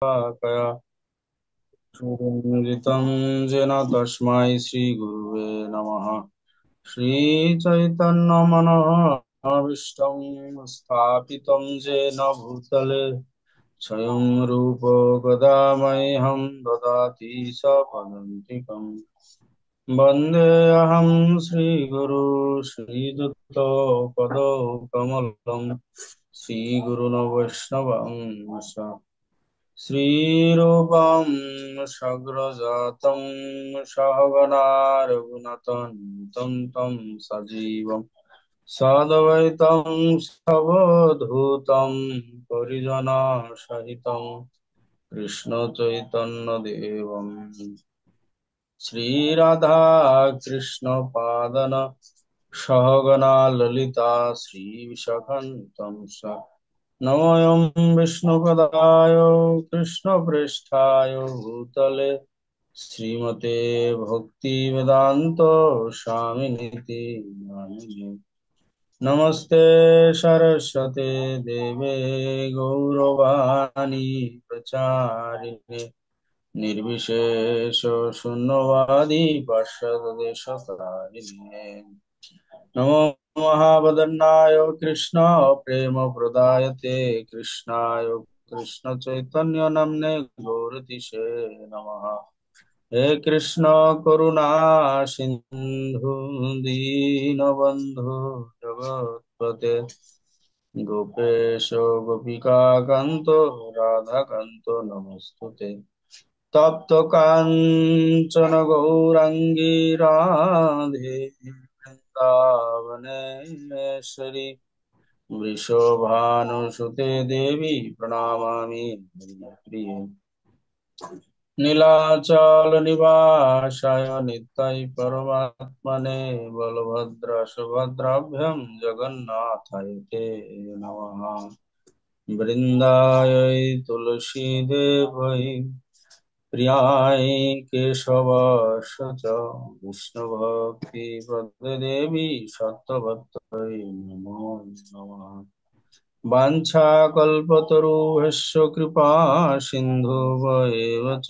कया सुमिलितं येन तस्मै श्रीगुरुवे नमः। श्रीचैतन्यमनोभीष्टं स्थापितं येन भूतले स्वयं रूपो गदामह्यं ददाति सपदान्तिकम्। वन्देऽहं श्रीगुरु श्रीयुक्तो पदो कमलं श्रीगुरुन् वैष्णवं श्रीरूपं सग्रजातं सहगणा रघुनाथान्वितं तं सजीवं साद्वैतं सवधूतं परिजनसहितं कृष्णचैतन्यदेवं श्रीराधाकृष्णपादन सहगणा ललिता श्रीविशाखान्वितं स नमोऽयं विष्णुपदाय कृष्णप्रेष्ठाय भूतले श्रीमते भक्तिवेदान्त स्वामिनिति नामिने। नमस्ते सरस्वते देवे गौरवाणी प्रचारिणे निर्विशेष शून्यवादी पार्षदेशतारिणे। नमो महावदन्नाय कृष्ण प्रेम प्रदायते कृष्णाय कृष्ण चैतन्य नाम्ने गौरतिशे नमः। हे कृष्ण करुणा सिंधु दीनबंधु जगत्पते गोपेश गोपिका कांतो राधा कांतो नमस्तुते। तप्त कांचन गौरांगी राधे वृंदावनेश्वरी वृषभानुसुते देवी प्रणमामि प्रिये। नीलाचल निवासाय नित्य परमात्मने बलभद्र सुभद्राभ्यां जगन्नाथाय ते नमः। वृन्दाय तुलसीदेवै प्रियाय केशवस्य च विष्णुभक्तिप्रददेवी सत्यवत्यै नमो नमः। वाञ्छाकल्पतरुभ्यश्च कृपा सिन्धुभ्येव च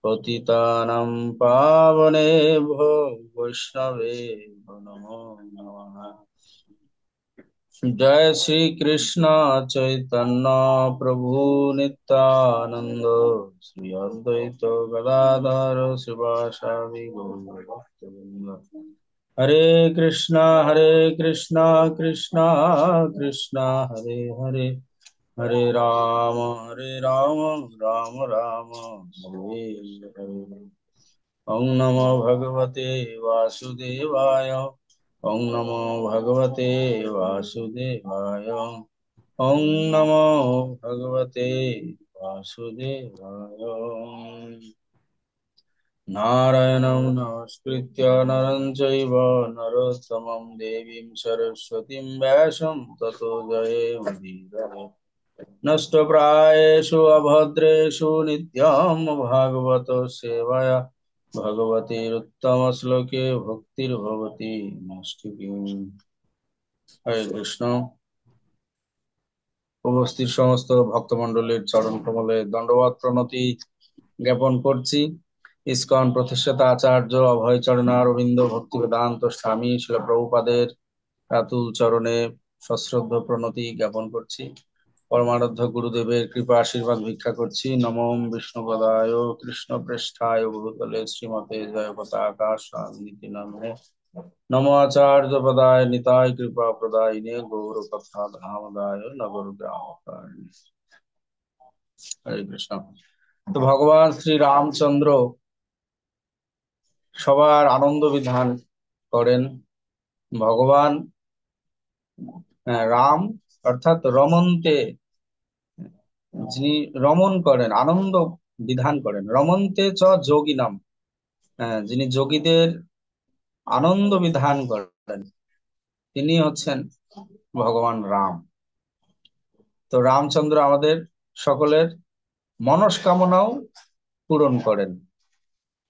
पतितानां पावनेभ्यो वैष्णवेभ्यो नमो नमः। जय श्री कृष्ण चैतन्य प्रभु नित्यानंद श्री अद्वैत गदाधर शिवासादि गौरभक्तवृंद। हरे कृष्णा कृष्णा कृष्णा हरे हरे हरे राम राम राम हरे हरे। ओम नमो भगवते वासुदेवाय ओम नमो भगवते वासुदेवाय ओम नमो भगवते वासुदेवाय। नारायणं नमस्कृत्य नरं चैव नरोत्तमं देवीं सरस्वतीं व्यासं ततो जयेमुदीरये। नष्टप्रायेषु अभद्रेषु नित्यं भागवत सेवया भगवतीरुत्तमश्लोके भक्तिर्भवति नष्टिकीम्। हरे कृष्ण। উপস্থিত সমস্ত ভক্তমণ্ডলীর চরণ কমলে দণ্ডবত প্রণতি জ্ঞাপন করছি। ইসকন প্রতিষ্ঠাতা আচার্য অভয় চরণারবিন্দ ভক্তি বেদান্ত স্বামী শিল প্রভুপাদের রাতুল চরণে সশ্রদ্ধ প্রণতি জ্ঞাপন করছি। পরমারাধ্য গুরুদেবের কৃপা আশীর্বাদ ভিক্ষা করছি। নমঃ বিষ্ণুপদায় কৃষ্ণ প্রেষ্ঠায় ভূতলে শ্রীমতে জয় পতাকা স্বামীতি নামে। নমো আচার্য পদায় নিতায় কৃপা প্রদায়িনে গৌর কথা ধামদায় নগর গ্রাম। হরে কৃষ্ণ। তো ভগবান শ্রী রামচন্দ্র সবার আনন্দ বিধান করেন। ভগবান রাম অর্থাৎ রমন্তে, যিনি রমণ করেন, আনন্দ বিধান করেন। রমন্তে চ যোগিনাম, যিনি যোগীদের আনন্দ বিধান করেন তিনি হচ্ছেন ভগবান রাম। তো রামচন্দ্র আমাদের সকলের মনস্কামনাও পূরণ করেন,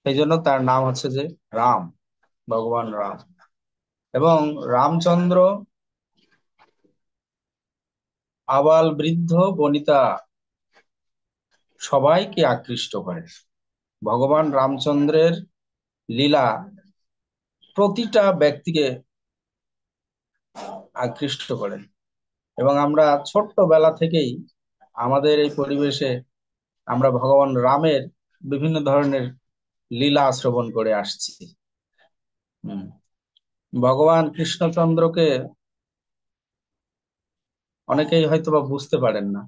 সেই জন্য তার নাম হচ্ছে যে রাম, ভগবান রাম। এবং রামচন্দ্র আবাল বৃদ্ধ বনিতা সবাইকে আকৃষ্ট করে। ভগবান রামচন্দ্রের লীলা প্রতিটা ব্যক্তিকে আকৃষ্ট করে। এবং আমরা ছোট্টবেলা থেকেই আমাদের এই পরিবেশে আমরা ভগবান রামের বিভিন্ন ধরনের লীলা শ্রবণ করে আসছি। হুম। ভগবান কৃষ্ণচন্দ্রকে অনেকেই হয়তোবা বুঝতে পারেন না,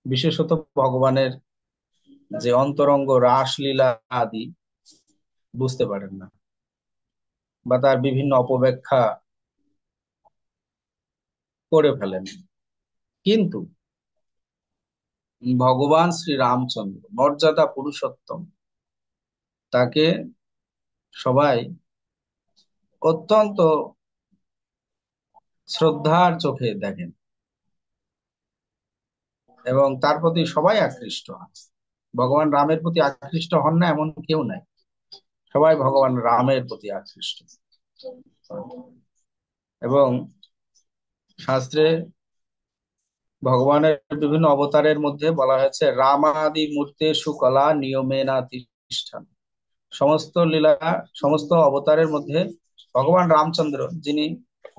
বিশেষত ভগবানের যে অন্তরঙ্গ রাসলীলা আদি বুঝতে পারেন না, বা তার বিভিন্ন অপব্যাখ্যা করে ফেলেন। কিন্তু ভগবান শ্রী রামচন্দ্র মর্যাদা পুরুষোত্তম, তাকে সবাই অত্যন্ত শ্রদ্ধার চোখে দেখেন এবং তার প্রতি সবাই আকৃষ্ট হন। ভগবান রামের প্রতি আকৃষ্ট হন না এমন কেউ নাই, সবাই ভগবান রামের প্রতি আকৃষ্ট। এবং শাস্ত্রে ভগবানের বিভিন্ন অবতারের মধ্যে বলা হয়েছে রামাদি মূর্তেষু কলা নিয়মেনা তিষ্ঠান। সমস্ত লীলা, সমস্ত অবতারের মধ্যে ভগবান রামচন্দ্র, যিনি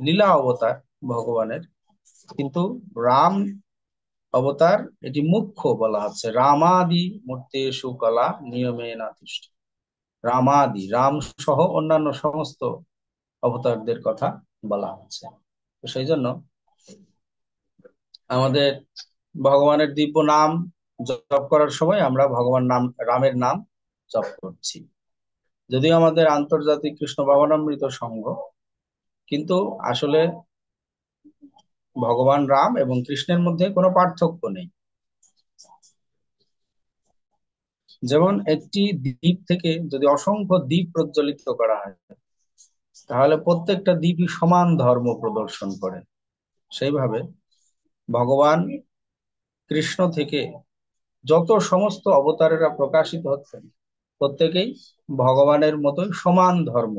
লীলা অবতার ভগবানের, কিন্তু রাম অবতার এটি মুখ্য বলা হচ্ছে। রামাদি মূর্তেষু কলা নিয়মেনা তিষ্ঠান। রামাদি, রাম সহ অন্যান্য সমস্ত অবতারদের কথা বলা হচ্ছে। তো সেই জন্য আমাদের ভগবানের দিব্য নাম জপ করার সময় আমরা ভগবান নাম, রামের নাম জপ করছি। যদিও আমাদের আন্তর্জাতিক কৃষ্ণ ভাবনামৃত সংঘ, কিন্তু আসলে ভগবান রাম এবং কৃষ্ণের মধ্যে কোনো পার্থক্য নেই। যেমন একটি দ্বীপ থেকে যদি অসংখ্য দ্বীপ প্রজ্বলিত করা হয়, তাহলে প্রত্যেকটা দ্বীপই সমান ধর্ম প্রদর্শন করে। সেইভাবে ভগবান কৃষ্ণ থেকে যত সমস্ত অবতারেরা প্রকাশিত হচ্ছেন, প্রত্যেকেই ভগবানের মতোই সমান ধর্ম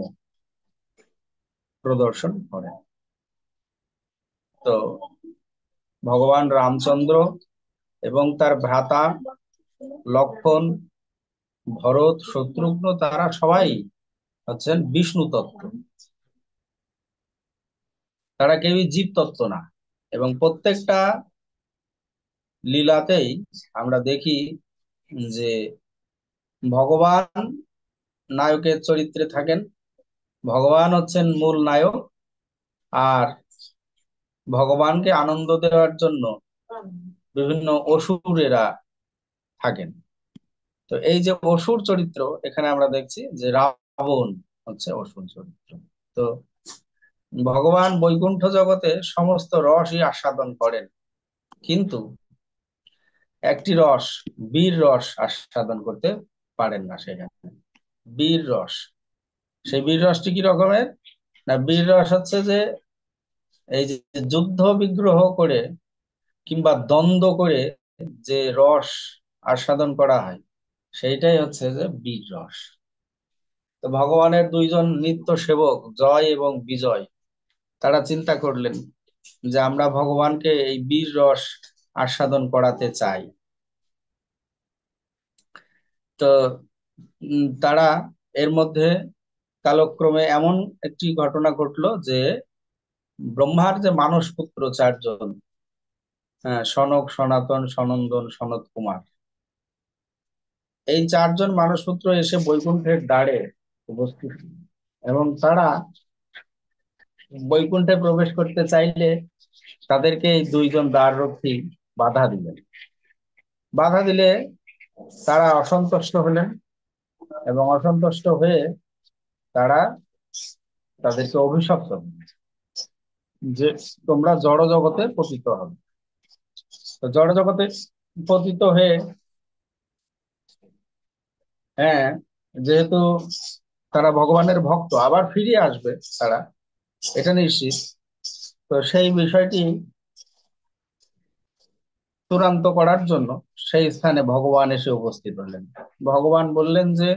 প্রদর্শন করে। তো ভগবান রামচন্দ্র এবং তার ভ্রাতা লক্ষ্মণ, ভরত, শত্রুঘ্ন, তারা সবাই হচ্ছেন বিষ্ণু তত্ত্ব, তারা কেউই জীব তত্ত্ব না। এবং প্রত্যেকটা লীলাতেই আমরা দেখি যে ভগবান নায়কের চরিত্রে থাকেন, ভগবান হচ্ছেন মূল নায়ক, আর ভগবানকে আনন্দ দেওয়ার জন্য বিভিন্ন অসুরেরা থাকেন। তো এই যে অসুর চরিত্র, এখানে আমরা দেখছি যে রাবণ হচ্ছে অসুর চরিত্র। তো ভগবান বৈকুণ্ঠ জগতে সমস্ত রসই আস্বাদন করেন, কিন্তু একটি রস, বীর রস আস্বাদন করতে পারেন না সেখানে। বীর রস, সেই বীর রসটি কি রকমের? না, বীর রস হচ্ছে যে এই যে যুদ্ধ বিগ্রহ করে কিংবা দ্বন্দ্ব করে যে রস আস্বাদন করা হয়, সেইটাই হচ্ছে যে বীর রস। তো ভগবানের দুইজন নিত্য সেবক জয় এবং বিজয়, তারা চিন্তা করলেন যে আমরা ভগবানকে এই বীর রস আস্বাদন করাতে চাই। তো তারা এর মধ্যে কালক্রমে এমন একটি ঘটনা ঘটলো যে ব্রহ্মার যে মানস পুত্র চারজন, হ্যাঁ, সনক, সনাতন, সনন্দন, সনত কুমার, এই চারজন মানস পুত্র এসে বৈকুণ্ঠের দ্বারে উপস্থিত। এবং তারা বৈকুণ্ঠে প্রবেশ করতে চাইলে তাদেরকে এই দুইজন দ্বাররক্ষী বাধা দিলেন। বাধা দিলে তারা অসন্তুষ্ট হলেন, এবং অসন্তুষ্ট হয়ে তারা তাদেরকে অভিশাপ করলেন যে তোমরা জড় জগতে পতিত হবে। তো জড় জগতে পতিত হয়ে, হ্যাঁ, যেহেতু তারা ভগবানের ভক্ত, আবার ফিরে আসবে তারা, এটা নিশ্চিত। তো সেই বিষয়টি চূড়ান্ত করার জন্য সেই স্থানে ভগবান এসে উপস্থিত হলেন। ভগবান বললেন যে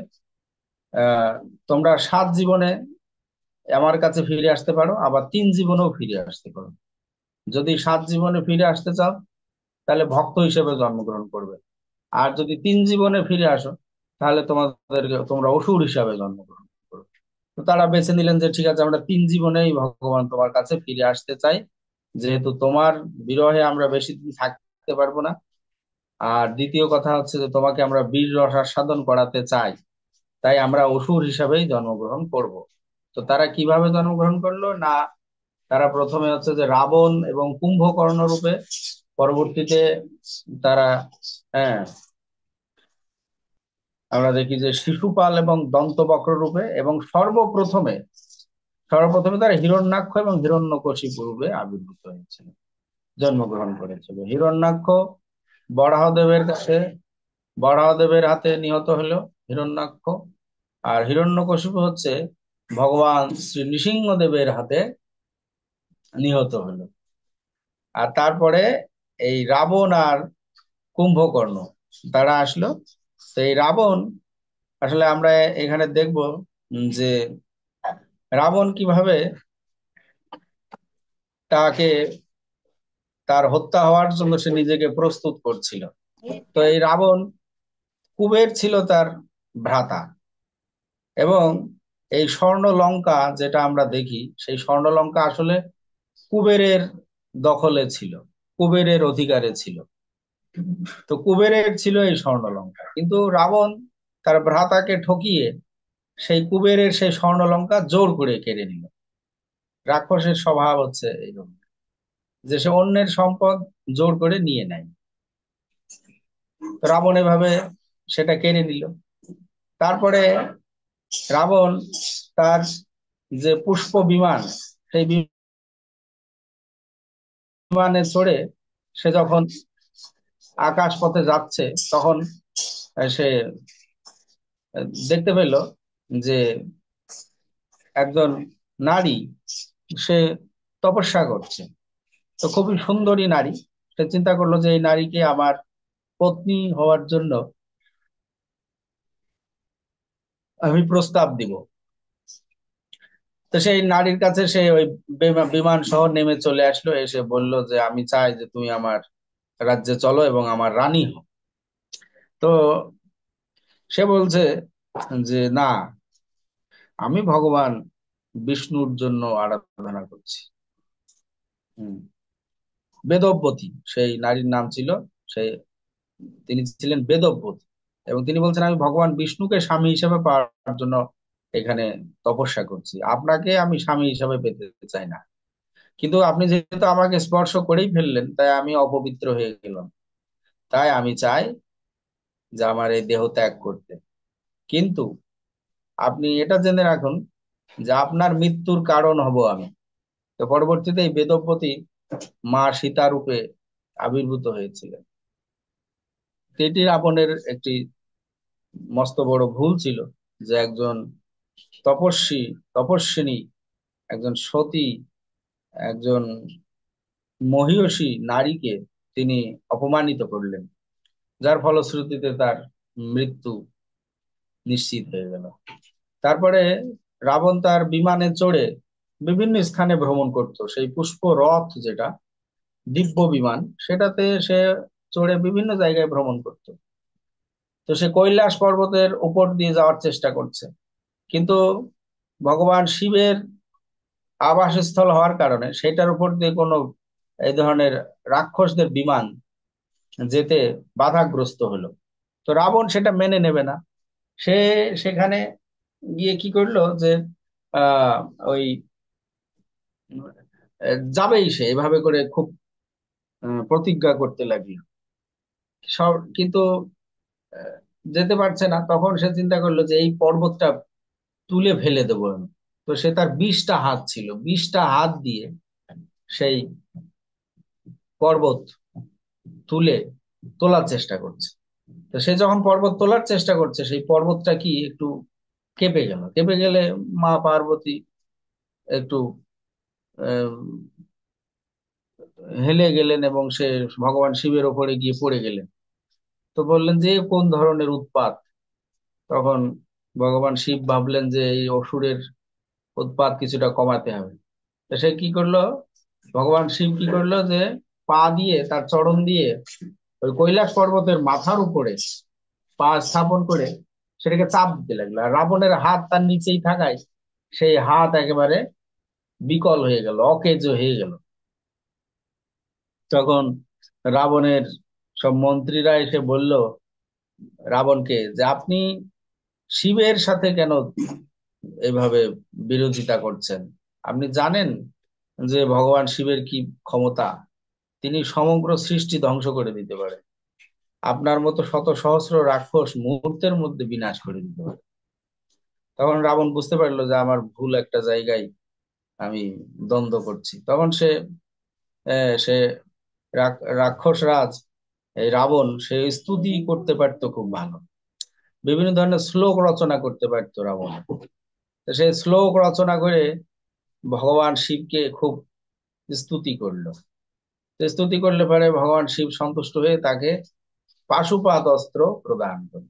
আহ তোমরা 7 জীবনে আমার কাছে ফিরে আসতে পারো, আবার 3 জীবনেও ফিরে আসতে পারো। যদি 7 জীবনে ফিরে আসতে চাও, তাহলে ভক্ত হিসেবে জন্মগ্রহণ করবে। আর যদি 3 জীবনে ফিরে আসো তাহলে তোমরা অসুর হিসাবে জন্মগ্রহণ করো। তো তারা বেছে নিলেন যে ঠিক আছে, আমরা 3 জীবনেই ভগবান তোমার কাছে ফিরে আসতে চাই, যেহেতু তোমার বিরহে আমরা বেশি দিন থাকতে পারবো না। আর দ্বিতীয় কথা হচ্ছে যে তোমাকে আমরা বীর রসাস্বাদন করাতে চাই, তাই আমরা অসুর হিসাবেই জন্মগ্রহণ করব। তো তারা কিভাবে জন্মগ্রহণ করলো না, তারা প্রথমে হচ্ছে যে রাবণ এবং কুম্ভকর্ণ রূপে, পরবর্তীতে তারা, হ্যাঁ, আমরা দেখি যে শিশুপাল এবং দন্তবক্র রূপে, এবং সর্বপ্রথমে সর্বপ্রথমে তারা হিরণ্যাক্ষ এবং হিরণ্যকশিপু রূপে আবির্ভূত হয়েছিল, জন্মগ্রহণ করেছিল। হিরণ্যাক্ষ বরাহদেবের কাছে, বরাহদেবের হাতে নিহত হলো হিরণ্যাক্ষ। আর হিরণ্যকশিপু হচ্ছে ভগবান শ্রী নৃসিংহদেবের হাতে নিহত হলো। আর তারপরে এই রাবণ আর কুম্ভকর্ণ তারা আসলো। তো এই রাবণ, আসলে আমরা এখানে দেখব যে রাবণ কিভাবে তাকে, তার হত্যা হওয়ার জন্য সে নিজেকে প্রস্তুত করছিল। তো এই রাবণ, কুবের ছিল তার ভ্রাতা, এবং এই স্বর্ণ লঙ্কা যেটা আমরা দেখি, সেই স্বর্ণ লঙ্কা আসলে কুবেরের দখলে ছিল, কুবেরের অধিকারে ছিল। তো কুবেরের ছিল এই স্বর্ণ লঙ্কা, কিন্তু রাবণ তার ভ্রাতাকে ঠকিয়ে সেই কুবেরের সেই স্বর্ণ লঙ্কা জোর করে কেড়ে নিল। রাক্ষসের স্বভাব হচ্ছে এইরকম, যে সে অন্যের সম্পদ জোর করে নিয়ে নেয়। তো রাবণ এভাবে সেটা কেড়ে নিল। তারপরে রাবণ তার যে পুষ্প বিমান, সেই বিমানে চড়ে সে যখন আকাশ পথে যাচ্ছে, তখন সে দেখতে পেল যে একজন নারী, সে তপস্যা করছে। তো খুবই সুন্দরী নারী। সে চিন্তা করলো যে এই নারীকে আমার পত্নী হওয়ার জন্য আমি প্রস্তাব দিব। তো সেই নারীর কাছে সে ওই বিমান সহ নেমে চলে আসলো, এসে বলল যে আমি চাই যে তুমি আমার রাজ্যে চলো এবং আমার রানী হও। তো সে বলছে যে না, আমি ভগবান বিষ্ণুর জন্য আরাধনা করছি। হুম। বেদবতী সেই নারীর নাম ছিল, সেই, তিনি ছিলেন বেদবতী, এবং তিনি বলছেন আমি ভগবান বিষ্ণুকে স্বামী হিসেবে পাওয়ার জন্য এখানে তপস্যা করছি, আপনাকে আমি স্বামী হিসেবে পেতে চাই না। কিন্তু আপনি যেহেতু আমাকে স্পর্শ করেই ফেললেন, তাই আমি অপবিত্র হয়ে গেলাম, তাই আমি চাই যে আমার এই দেহ ত্যাগ করতে। কিন্তু আপনি এটা জেনে রাখুন যে আপনার মৃত্যুর কারণ হব আমি। তো পরবর্তীতে এই বেদবতী মা সীতা রূপে আবির্ভূত হয়েছিলেন। তো এটি রাবণের একটি মস্ত বড় ভুল ছিল, যে একজন তপস্বী, তপস্বিনী, একজন সতী, একজন মহিয়সী নারীকে তিনি অপমানিত করলেন, যার ফলশ্রুতিতে তার মৃত্যু নিশ্চিত হয়ে গেল। তারপরে রাবণ তার বিমানে চড়ে বিভিন্ন স্থানে ভ্রমণ করত, সেই পুষ্প রথ যেটা দিব্য বিমান, সেটাতে সে চড়ে বিভিন্ন জায়গায় ভ্রমণ করত। তো সে কৈলাস পর্বতের উপর দিয়ে যাওয়ার চেষ্টা করছে, কিন্তু ভগবান শিবের আবাসস্থল হওয়ার কারণে সেটার উপর দিয়ে কোনো এই ধরনের রাক্ষসদের বিমান যেতে বাধাগ্রস্ত হলো। তো রাবণ সেটা মেনে নেবে না। সে সেখানে গিয়ে কি করলো যে আহ ওই যাবেই, সে এভাবে করে খুব প্রতিজ্ঞা করতে লাগলো সব, কিন্তু আহ, যেতে পারছে না। তখন সে চিন্তা করলো যে এই পর্বতটা তুলে ফেলে দেবো আমি। তো সে তার 20টা হাত ছিল, 20টা হাত দিয়ে সেই পর্বত তুলে তোলার চেষ্টা করছে। তো সে যখন পর্বত তোলার চেষ্টা করছে, সেই পর্বতটা কি একটু কেঁপে গেল। কেঁপে গেলে মা পার্বতী একটু আহ, হেলে গেলেন, এবং সে ভগবান শিবের ওপরে গিয়ে পড়ে গেলেন। তো বললেন যে এ কোন ধরনের উৎপাত। তখন ভগবান শিব ভাবলেন যে এই অসুরের উৎপাত কিছুটা কমাতে হবে। তো সে কি করলো, ভগবান শিব কি করলো যে পা দিয়ে, তার চরণ দিয়ে ওই কৈলাস পর্বতের মাথার উপরে পা স্থাপন করে সেটাকে চাপ দিতে লাগলো, আর রাবণের হাত তার নিচেই থাকায় সেই হাত একেবারে বিকল হয়ে গেল, অকেজ হয়ে গেল। তখন রাবণের সব মন্ত্রীরা এসে বলল রাবণকে যে আপনি শিবের সাথে কেন এভাবে বিরোধিতা করছেন? আপনি জানেন যে ভগবান শিবের কি ক্ষমতা, তিনি সমগ্র সৃষ্টি ধ্বংস করে দিতে পারে। আপনার মতো শত সহস্র রাক্ষস মুহূর্তের মধ্যে বিনাশ করে দিতে পারে। তখন রাবণ বুঝতে পারলো যে আমার ভুল একটা জায়গায় আমি দ্বন্দ্ব করছি। তখন সে রাক্ষস রাজ এই রাবণ সে স্তুতি করতে পারতো খুব ভালো, বিভিন্ন ধরনের শ্লোক রচনা করতে পারতো রাবণ। তো সে শ্লোক রচনা করে ভগবান শিবকে খুব স্তুতি করলো। তো স্তুতি করলে পরে ভগবান শিব সন্তুষ্ট হয়ে তাকে পাশুপাত অস্ত্র প্রদান করল।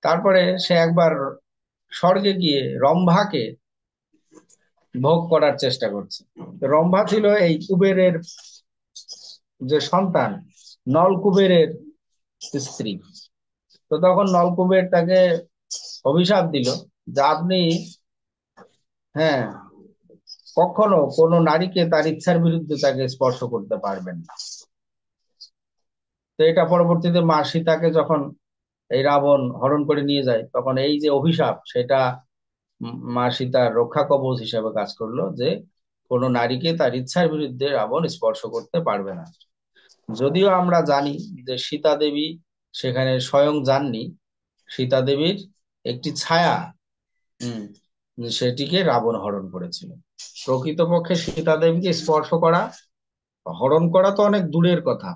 তারপরে সে একবার স্বর্গে গিয়ে রম্ভাকে ভোগ করার চেষ্টা করছে। তো রম্ভা ছিল এই কুবেরের যে সন্তান, নলকুবেরের স্ত্রী। তো তখন নলকুবের তাকে অভিশাপ দিল যে আপনি, হ্যাঁ, কখনো কোনো নারীকে তার ইচ্ছার বিরুদ্ধে তাকে স্পর্শ করতে পারবেন না। তো এটা পরবর্তীতে মা সীতাকে যখন এই রাবণ হরণ করে নিয়ে যায়, তখন এই যে অভিশাপ সেটা মা সীতার রক্ষা কবচ হিসেবে কাজ করলো, যে কোনো নারীকে তার ইচ্ছার বিরুদ্ধে রাবণ স্পর্শ করতে পারবে না। যদিও আমরা জানি যে সীতা দেবী সেখানে স্বয়ং যাননি, সীতা দেবীর একটি ছায়া হম সেটিকে রাবণ হরণ করেছিল। প্রকৃতপক্ষে সীতা দেবীকে স্পর্শ করা, হরণ করা তো অনেক দূরের কথা,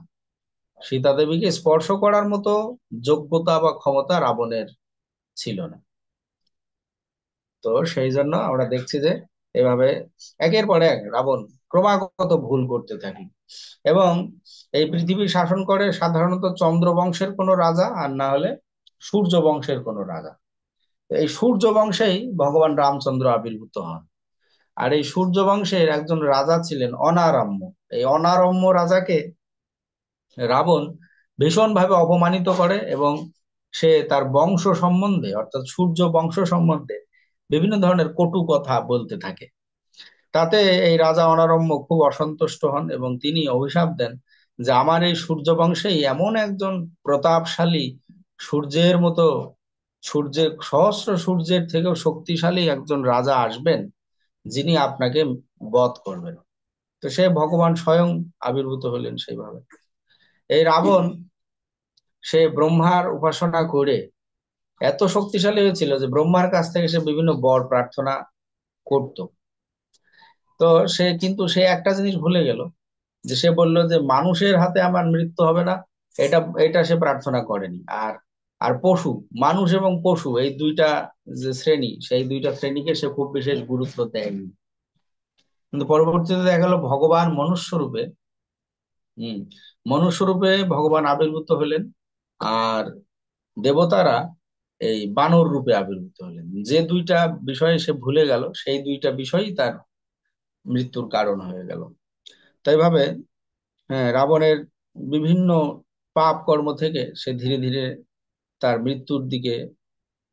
সীতা দেবীকে স্পর্শ করার মতো যোগ্যতা বা ক্ষমতা রাবণের ছিল না। তো সেই জন্য আমরা দেখছি যে এভাবে একের পর এক রাবণ ক্রমাগত ভুল করতে থাকে। এবং এই পৃথিবী শাসন করে সাধারণত চন্দ্র বংশের কোনো রাজা, আর না হলে সূর্য বংশের কোনো রাজা। এই সূর্য বংশেই ভগবান রামচন্দ্র আবির্ভূত হন। আর এই সূর্য বংশের একজন রাজা ছিলেন অনারম্য। এই অনারম্য রাজাকে রাবণ ভীষণভাবে অপমানিত করে, এবং সে তার বংশ সম্বন্ধে অর্থাৎ সূর্য বংশ সম্বন্ধে বিভিন্ন ধরনের কটু কথা বলতে থাকে। তাতে এই রাজা অনারম্য খুব অসন্তুষ্ট হন এবং তিনি অভিশাপ দেন যে আমার এই সূর্য বংশেই এমন একজন প্রতাপশালী, সূর্যের মতো, সূর্যের সহস্র সূর্যের থেকেও শক্তিশালী একজন রাজা আসবেন, যিনি আপনাকে বধ করবেন। তো সে ভগবান স্বয়ং আবির্ভূত হলেন সেইভাবে। এই রাবণ সে ব্রহ্মার উপাসনা করে এত শক্তিশালী হয়েছিল যে ব্রহ্মার কাছ থেকে সে বিভিন্ন বর প্রার্থনা করত। তো সে একটা জিনিস ভুলে গেল, যে সে বলল যে মানুষের হাতে আমার মৃত্যু হবে না, এটা এটা সে প্রার্থনা করেনি। আর আর পশু, মানুষ এবং পশু এই দুইটা যে শ্রেণী, সেই দুইটা শ্রেণীকে সে খুব বিশেষ গুরুত্ব দেয়নি। কিন্তু পরবর্তীতে দেখা গেল ভগবান মনুষ্য রূপে, হম মনুষ্য রূপে ভগবান আবির্ভূত হলেন, আর দেবতারা এই বানর রূপে আবির্ভূত হলেন। যে দুইটা বিষয় সে ভুলে গেল, সেই দুইটা বিষয়ই তার মৃত্যুর কারণ হয়ে গেল। তাই ভাবে, হ্যাঁ, রাবণের বিভিন্ন পাপ কর্ম থেকে সে ধীরে ধীরে তার মৃত্যুর দিকে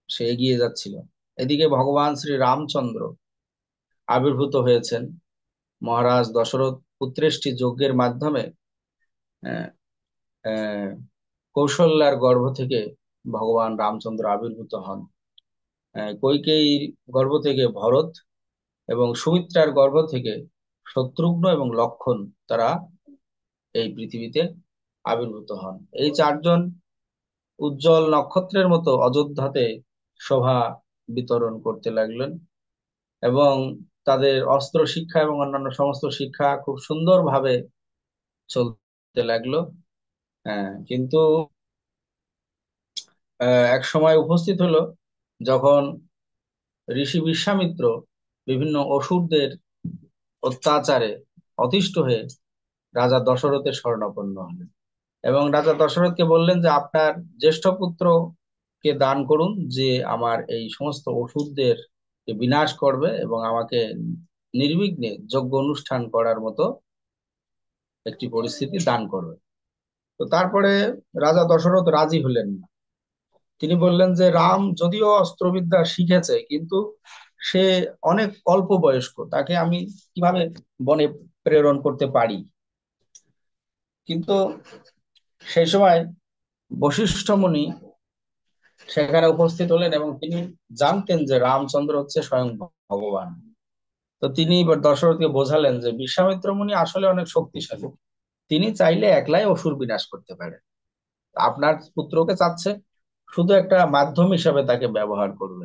সে এগিয়ে যাচ্ছিল। এদিকে ভগবান শ্রী রামচন্দ্র আবির্ভূত হয়েছেন মহারাজ দশরথ পুত্রেষ্টি যজ্ঞের মাধ্যমে। আহ, আহ, কৌশল্যার গর্ভ থেকে ভগবান রামচন্দ্র আবির্ভূত হন। কইকেয়ীর গর্ভ থেকে ভরত, এবং সুমিত্রার গর্ভ থেকে শত্রুঘ্ন এবং লক্ষণ, তারা এই পৃথিবীতে আবির্ভূত হন। এই চারজন উজ্জ্বল নক্ষত্রের মতো অযোধ্যাতে শোভা বিতরণ করতে লাগলেন, এবং তাদের অস্ত্র শিক্ষা এবং অন্যান্য সমস্ত শিক্ষা খুব সুন্দরভাবে চলতে লাগলো। হ্যাঁ, কিন্তু এক সময় উপস্থিত হলো যখন ঋষি বিশ্বামিত্র বিভিন্ন অসুরদের অত্যাচারে অতিষ্ঠ হয়ে রাজা দশরথের শরণাপন্ন হলেন, এবং রাজা দশরথকে বললেন যে আপনার জ্যেষ্ঠ পুত্রকে দান করুন, যে আমার এই সমস্ত অসুরদের বিনাশ করবে এবং আমাকে নির্বিঘ্নে যজ্ঞ অনুষ্ঠান করার মতো একটি পরিস্থিতি দান করবে। তো তারপরে রাজা দশরথ রাজি হলেন না। তিনি বললেন যে রাম যদিও অস্ত্রবিদ্যা শিখেছে, কিন্তু সে অনেক অল্প বয়স্ক, তাকে আমি কিভাবে বনে প্রেরণ করতে পারি। কিন্তু সেই সময় বশিষ্ঠ মুনি সেখানে উপস্থিত হলেন এবং তিনি জানতেন যে রামচন্দ্র হচ্ছে স্বয়ং ভগবান। তো তিনি এবার দশরথকে বোঝালেন যে বিশ্বামিত্র মুনি আসলে অনেক শক্তিশালী, তিনি চাইলে একলাই অসুর বিনাশ করতে পারে। আপনার পুত্রকে চাচ্ছে শুধু একটা মাধ্যম হিসাবে তাকে ব্যবহার করবে।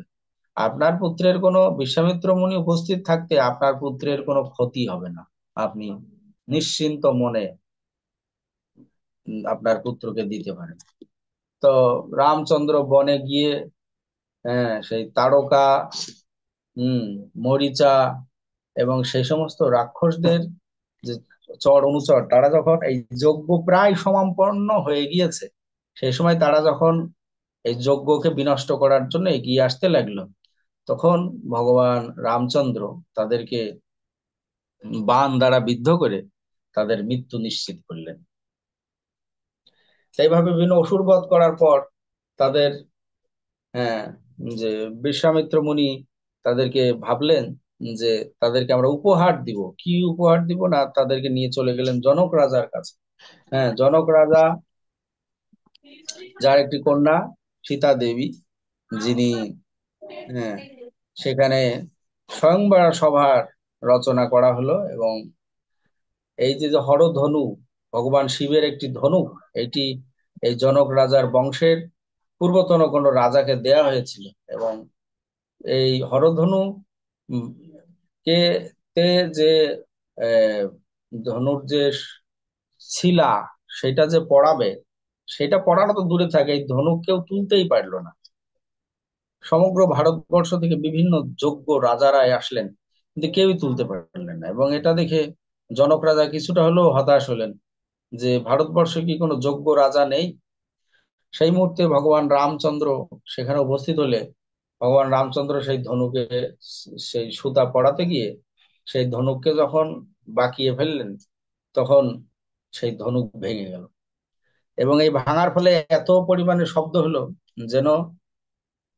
আপনার পুত্রের কোনো, বিশ্বামিত্র মুনি উপস্থিত থাকতে আপনার পুত্রের কোনো ক্ষতি হবে না। আপনি নিশ্চিন্ত মনে আপনার পুত্রকে দিতে পারেন। তো রামচন্দ্র বনে গিয়ে, হ্যাঁ, সেই তাড়কা, মরিচা এবং সেই সমস্ত রাক্ষসদের যে চর অনুচর, তারা যখন এই যজ্ঞ প্রায় সমাপন্ন হয়ে গিয়েছে, সেই সময় তারা যখন এই যজ্ঞকে বিনষ্ট করার জন্য এগিয়ে আসতে লাগলো, তখন ভগবান রামচন্দ্র তাদেরকে বাণ দ্বারা বিদ্ধ করে তাদের মৃত্যু নিশ্চিত করলেন। সেইভাবে বিভিন্ন অসুর বধ করার পর তাদের, হ্যাঁ, যে বিশ্বামিত্র মুনি তাদেরকে ভাবলেন যে তাদেরকে আমরা উপহার দিব, কি উপহার দিব, না তাদেরকে নিয়ে চলে গেলেন জনক রাজার কাছে। হ্যাঁ, জনক রাজা, যার একটি কন্যা সীতা দেবী, যিনি, হ্যাঁ, সেখানে স্বয়ংবর সভার রচনা করা হলো এবং এই যে যে হরধনু, ভগবান শিবের একটি ধনুক, এটি এই জনক রাজার বংশের পূর্বতন কোন রাজাকে দেয়া হয়েছিল। এবং এই হরধনু উম, কে তে যে আহ, ধনুর যে শিলা, সেটা যে পড়াবে, সেটা পড়ানো তো দূরে থাকে, এই ধনুক কেউ তুলতেই পারলো না। সমগ্র ভারতবর্ষ থেকে বিভিন্ন যোগ্য রাজারা আসলেন, কিন্তু কেউই তুলতে পারলেন না। এবং এটা দেখে জনক রাজা কিছুটা হলেও হতাশ হলেন যে ভারতবর্ষে কি কোনো যোগ্য রাজা নেই। সেই মুহূর্তে ভগবান রামচন্দ্র সেখানে উপস্থিত হলে ভগবান রামচন্দ্র সেই ধনুকে সেই সুতা পড়াতে গিয়ে সেই ধনুককে যখন বাঁকিয়ে ফেললেন, তখন সেই ধনুক ভেঙে গেল। এবং এই ভাঙার ফলে এত পরিমাণে শব্দ হলো, যেন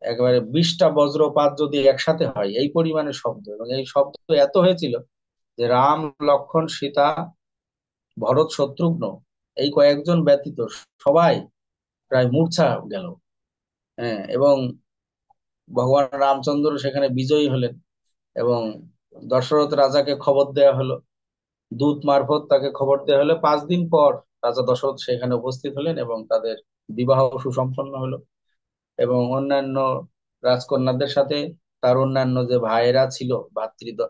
একেবারে 20টা বজ্রপাত যদি একসাথে হয় এই পরিমাণে শব্দ। এবং এই শব্দ এত হয়েছিল যে রাম, লক্ষ্মণ, সীতা, ভরত, শত্রুঘ্ন, এই কয়েকজন ব্যতীত সবাই প্রায় মূর্ছা গেল। হ্যাঁ, এবং ভগবান রামচন্দ্র সেখানে বিজয়ী হলেন। এবং দশরথ রাজাকে খবর দেয়া হলো, দূত মারফত তাকে খবর দেওয়া হলো। 5 দিন পর রাজা দশরথ সেখানে উপস্থিত হলেন এবং তাদের বিবাহ সুসম্পন্ন হলো। এবং অন্যান্য রাজকন্যাদের সাথে তার অন্যান্য যে ভাইয়েরা ছিল,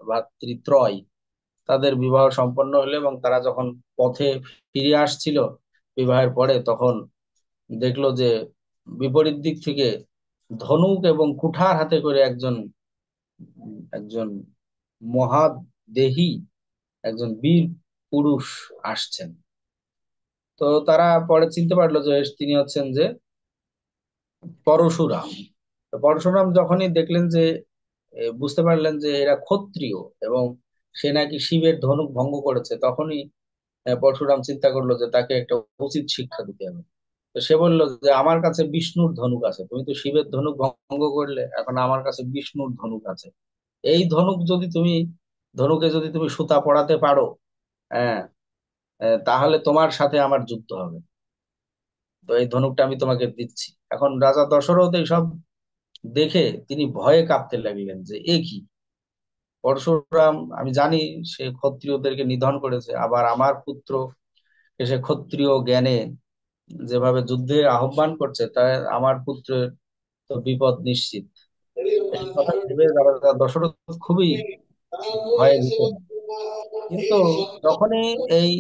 ভাতৃত্রয়, তাদের বিবাহ সম্পন্ন হলো। এবং তারা যখন পথে ফিরে আসছিল বিবাহের পরে, তখন দেখলো যে বিপরীত দিক থেকে ধনুক এবং কুঠার হাতে করে একজন একজন মহাদেহী, একজন বীর পুরুষ আসছেন। তো তারা পরে চিনতে পারলো যে তিনি হচ্ছেন যে পরশুরাম। তো পরশুরাম যখনই দেখলেন যে, বুঝতে পারলেন যে এরা ক্ষত্রিয় এবং সে নাকি শিবের ধনুক ভঙ্গ করেছে, তখনই পরশুরাম চিন্তা করলো যে তাকে একটা উচিত শিক্ষা দিতে হবে। তো সে বলল যে আমার কাছে বিষ্ণুর ধনুক আছে, তুমি তো শিবের ধনুক ভঙ্গ করলে, এখন আমার কাছে বিষ্ণুর ধনুক আছে। এই ধনুক যদি তুমি, ধনুকে যদি তুমি সুতা পড়াতে পারো, হ্যাঁ, তাহলে তোমার সাথে আমার যুদ্ধ হবে। তো এই ধনুকটা আমি তোমাকে দিচ্ছি। এখন রাজা দশরথ এইসব দেখে তিনি ভয়ে কাঁপতে লাগলেন যে এ কি, পরশুরাম, আমি জানি সে ক্ষত্রিয়দেরকে নিধন করেছে, আবার আমার পুত্র সে ক্ষত্রিয় জ্ঞানে যেভাবে যুদ্ধে আহ্বান করছে, তাই আমার পুত্রের তো বিপদ নিশ্চিত। এই কথা ভেবে রাজা দশরথ খুবই ভয়ে ভীত হন। কিন্তু যখনই এই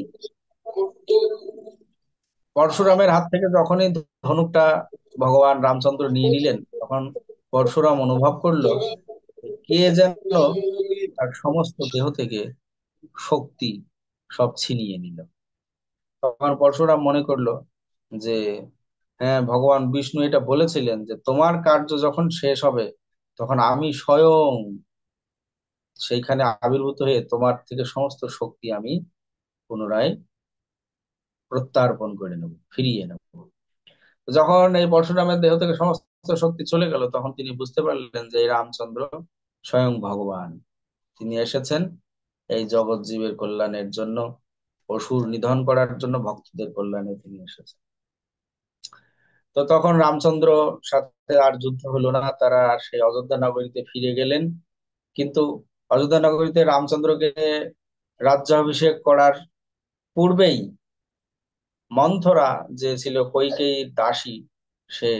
পরশুরামের হাত থেকে যখনই ধনুকটা ভগবান রামচন্দ্র নিয়ে নিলেন, তখন পরশুরাম অনুভব করলো কে যেন তার সমস্ত দেহ থেকে শক্তি সব ছিনিয়ে নিল। তখন পরশুরাম মনে করলো যে হ্যাঁ, ভগবান বিষ্ণু এটা বলেছিলেন যে তোমার কার্য যখন শেষ হবে, তখন আমি স্বয়ং সেইখানে আবির্ভূত হয়ে তোমার থেকে সমস্ত শক্তি আমি পুনরায় প্রত্যার্পণ করে নেব, ফিরিয়ে নেব। যখন এই পরশুরামের দেহ থেকে সমস্ত শক্তি চলে গেল, তখন তিনি বুঝতে পারলেন যে এই রামচন্দ্র স্বয়ং ভগবান। তিনি এসেছেন এই জগৎ জীবের কল্যাণের জন্য, অসুর নিধন করার জন্য, ভক্তদের কল্যাণে তিনি এসেছেন। তো তখন রামচন্দ্র সাথে আর যুদ্ধ হলো না, তারা আর সেই অযোধ্যা নগরীতে ফিরে গেলেন। কিন্তু অযোধ্যা নগরীতে রামচন্দ্রকে রাজ্যাভিষেক করার পূর্বেই মন্থরা, যে ছিল কইকেয়ীর দাসী, সে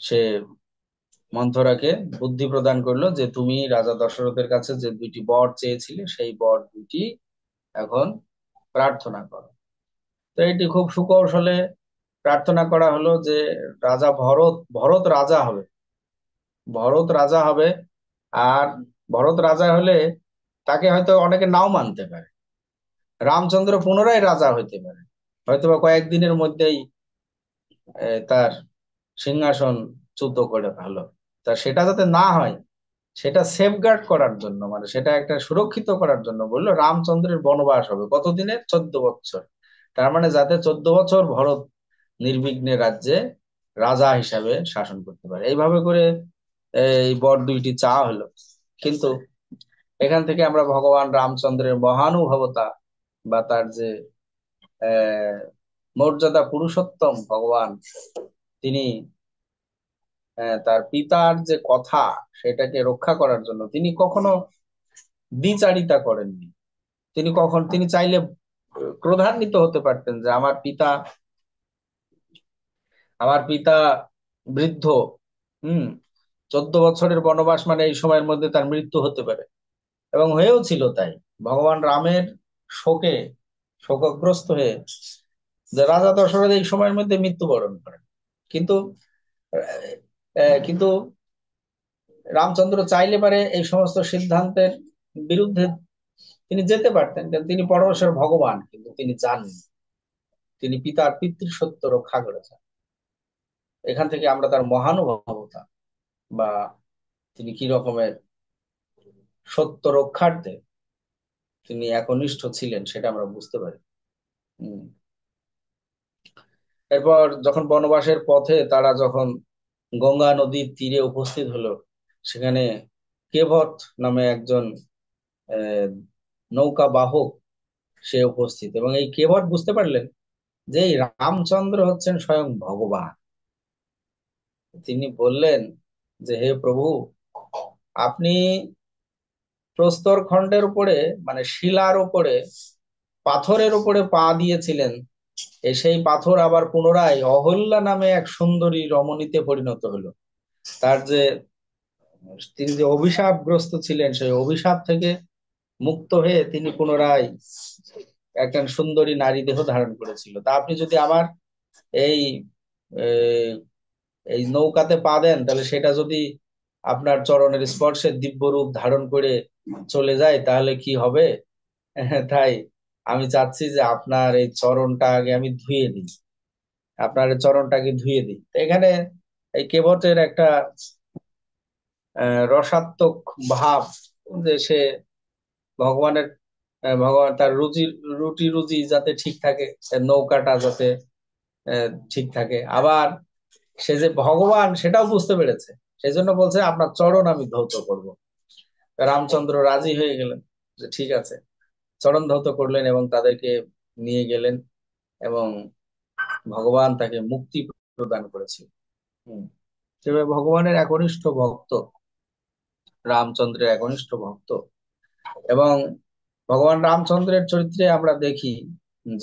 সে মন্থরাকে বুদ্ধি প্রদান করলো যে তুমি রাজা দশরথের কাছে যে দুইটি বর চেয়েছিলে, সেই বর দুইটি এখন প্রার্থনা করো। তো এটি খুব সুকৌশলে প্রার্থনা করা হলো যে রাজা ভরত, ভরত রাজা হবে, ভরত রাজা হবে। আর ভরত রাজা হলে তাকে হয়তো অনেকে নাও মানতে পারে, রামচন্দ্র পুনরায় রাজা হইতে পারে, হয়তোবা কয়েকদিনের মধ্যেই তার সিংহাসন চ্যুত করে ভালো। তা সেটা যাতে না হয়, সেটা সেফগার্ড করার জন্য, মানে সেটা একটা সুরক্ষিত করার জন্য বললো রামচন্দ্রের বনবাস হবে কতদিনের, 14 বছর। তার মানে যাতে 14 বছর ভরত নির্বিঘ্নে রাজ্যে রাজা হিসাবে শাসন করতে পারে, এইভাবে করে এই বর দুইটি চাওয়া হলো। কিন্তু এখান থেকে আমরা ভগবান রামচন্দ্রের মহানুভবতা বা তার যে আহ মর্যাদা পুরুষোত্তম ভগবান, তিনি তার পিতার যে কথা, সেটাকে রক্ষা করার জন্য তিনি কখনো দ্বিচারিতা করেননি। তিনি চাইলে ক্রোধান্বিত হতে পারতেন যে আমার পিতা বৃদ্ধ, হুম, 14 বছরের বনবাস মানে এই সময়ের মধ্যে তার মৃত্যু হতে পারে, এবং হয়েও ছিল তাই। ভগবান রামের শোকে শোকগ্রস্ত হয়ে যে রাজা দশরথ এই সময়ের মধ্যে মৃত্যুবরণ করেন। কিন্তু আহ, কিন্তু রামচন্দ্র চাইলে পারে এই সমস্ত সিদ্ধান্তের বিরুদ্ধে তিনি যেতে পারতেন, কিন্তু তিনি পরমেশ্বর ভগবান, কিন্তু তিনি জানেন, তিনি পিতার পিতৃসত্য রক্ষা করেছেন। এখান থেকে আমরা তার মহানুভবতা বা তিনি কি রকমের সত্য রক্ষার্থে তিনি একনিষ্ঠ ছিলেন সেটা আমরা বুঝতে পারি। উম, এরপর যখন বনবাসের পথে তারা যখন গঙ্গা নদীর তীরে উপস্থিত হলো, সেখানে কেবট নামে একজন আহ নৌকা বাহক সে উপস্থিত, এবং এই কেবট বুঝতে পারলেন যে এই রামচন্দ্র হচ্ছেন স্বয়ং ভগবান। তিনি বললেন যে হে প্রভু, আপনি প্রস্তর খণ্ডের উপরে, মানে শিলার উপরে, পাথরের উপরে পা দিয়েছিলেন, সেই পাথর আবার পুনরায় অহল্যা নামে এক সুন্দরী রমণীতে পরিণত হলো। তার যে তিনি যে অভিশাপগ্রস্ত ছিলেন, সেই অভিশাপ থেকে মুক্ত হয়ে তিনি পুনরায় একজন সুন্দরী নারী দেহ ধারণ করেছিল। তা আপনি যদি আবার এই আহ, এই নৌকাতে পা দেন, তাহলে সেটা যদি আপনার চরণের স্পর্শে দিব্য রূপ ধারণ করে চলে যায়, তাহলে কি হবে? তাই আমি চাচ্ছি যে আপনার এই চরণটা আগে আমি ধুয়ে দিই, আপনার এই চরণটাকে ধুয়ে দিই। তো এখানে এই কেবটের একটা রসাত্মক ভাব, যে সে ভগবানের ভগবান তার রুটি রুজি যাতে ঠিক থাকে, তার নৌকাটা যাতে ঠিক থাকে, আবার সে যে ভগবান সেটাও বুঝতে পেরেছে। সেই জন্য বলছে আপনার চরণ আমি ধৌত করব। রামচন্দ্র রাজি হয়ে গেলেন যে ঠিক আছে, চরণ ধৌত করলেন এবং তাদেরকে নিয়ে গেলেন, এবং ভগবান তাকে মুক্তি প্রদান করেছিল। হম, সেভাবে ভগবানের একনিষ্ঠ ভক্ত, রামচন্দ্রের একনিষ্ঠ ভক্ত। এবং ভগবান রামচন্দ্রের চরিত্রে আমরা দেখি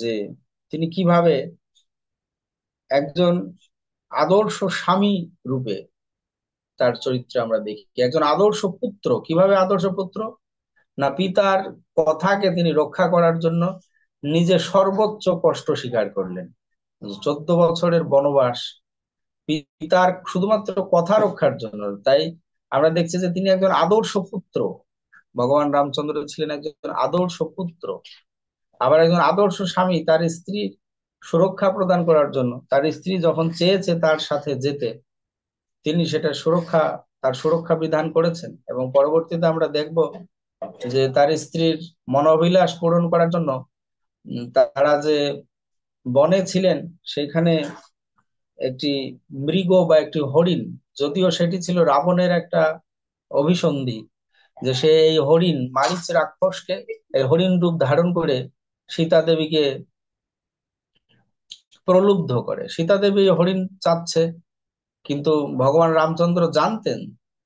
যে তিনি কিভাবে একজন আদর্শ স্বামী রূপে, তার চরিত্রে আমরা দেখি একজন আদর্শ পুত্র। কিভাবে আদর্শ পুত্র? না, পিতার কথাকে তিনি রক্ষা করার জন্য নিজে সর্বোচ্চ কষ্ট স্বীকার করলেন। 14 বছরের বনবাস পিতার শুধুমাত্র কথা রক্ষার জন্য। তাই আমরা দেখছি যে তিনি একজন আদর্শ পুত্র। ভগবান রামচন্দ্র ছিলেন একজন আদর্শ পুত্র, আবার একজন আদর্শ স্বামী। তার স্ত্রীর সুরক্ষা প্রদান করার জন্য, তার স্ত্রী যখন চেয়েছে তার সাথে যেতে, তিনি সেটা তার সুরক্ষা বিধান করেছেন। এবং পরবর্তীতে আমরা দেখব যে তার স্ত্রীর মনোবিলাস পূরণ করার জন্য তারা যে বনে ছিলেন, সেখানে একটি মৃগ বা একটি হরিণ, যদিও সেটি ছিল রাবণের একটা অভিসন্ধি, যে সে এই হরিণ মারিচ রাক্ষসকে এই হরিণ রূপ ধারণ করে সীতা দেবীকে প্রলুব্ধ করে। সীতা দেবী হরিণ চাচ্ছে, কিন্তু ভগবান রামচন্দ্র জানতেন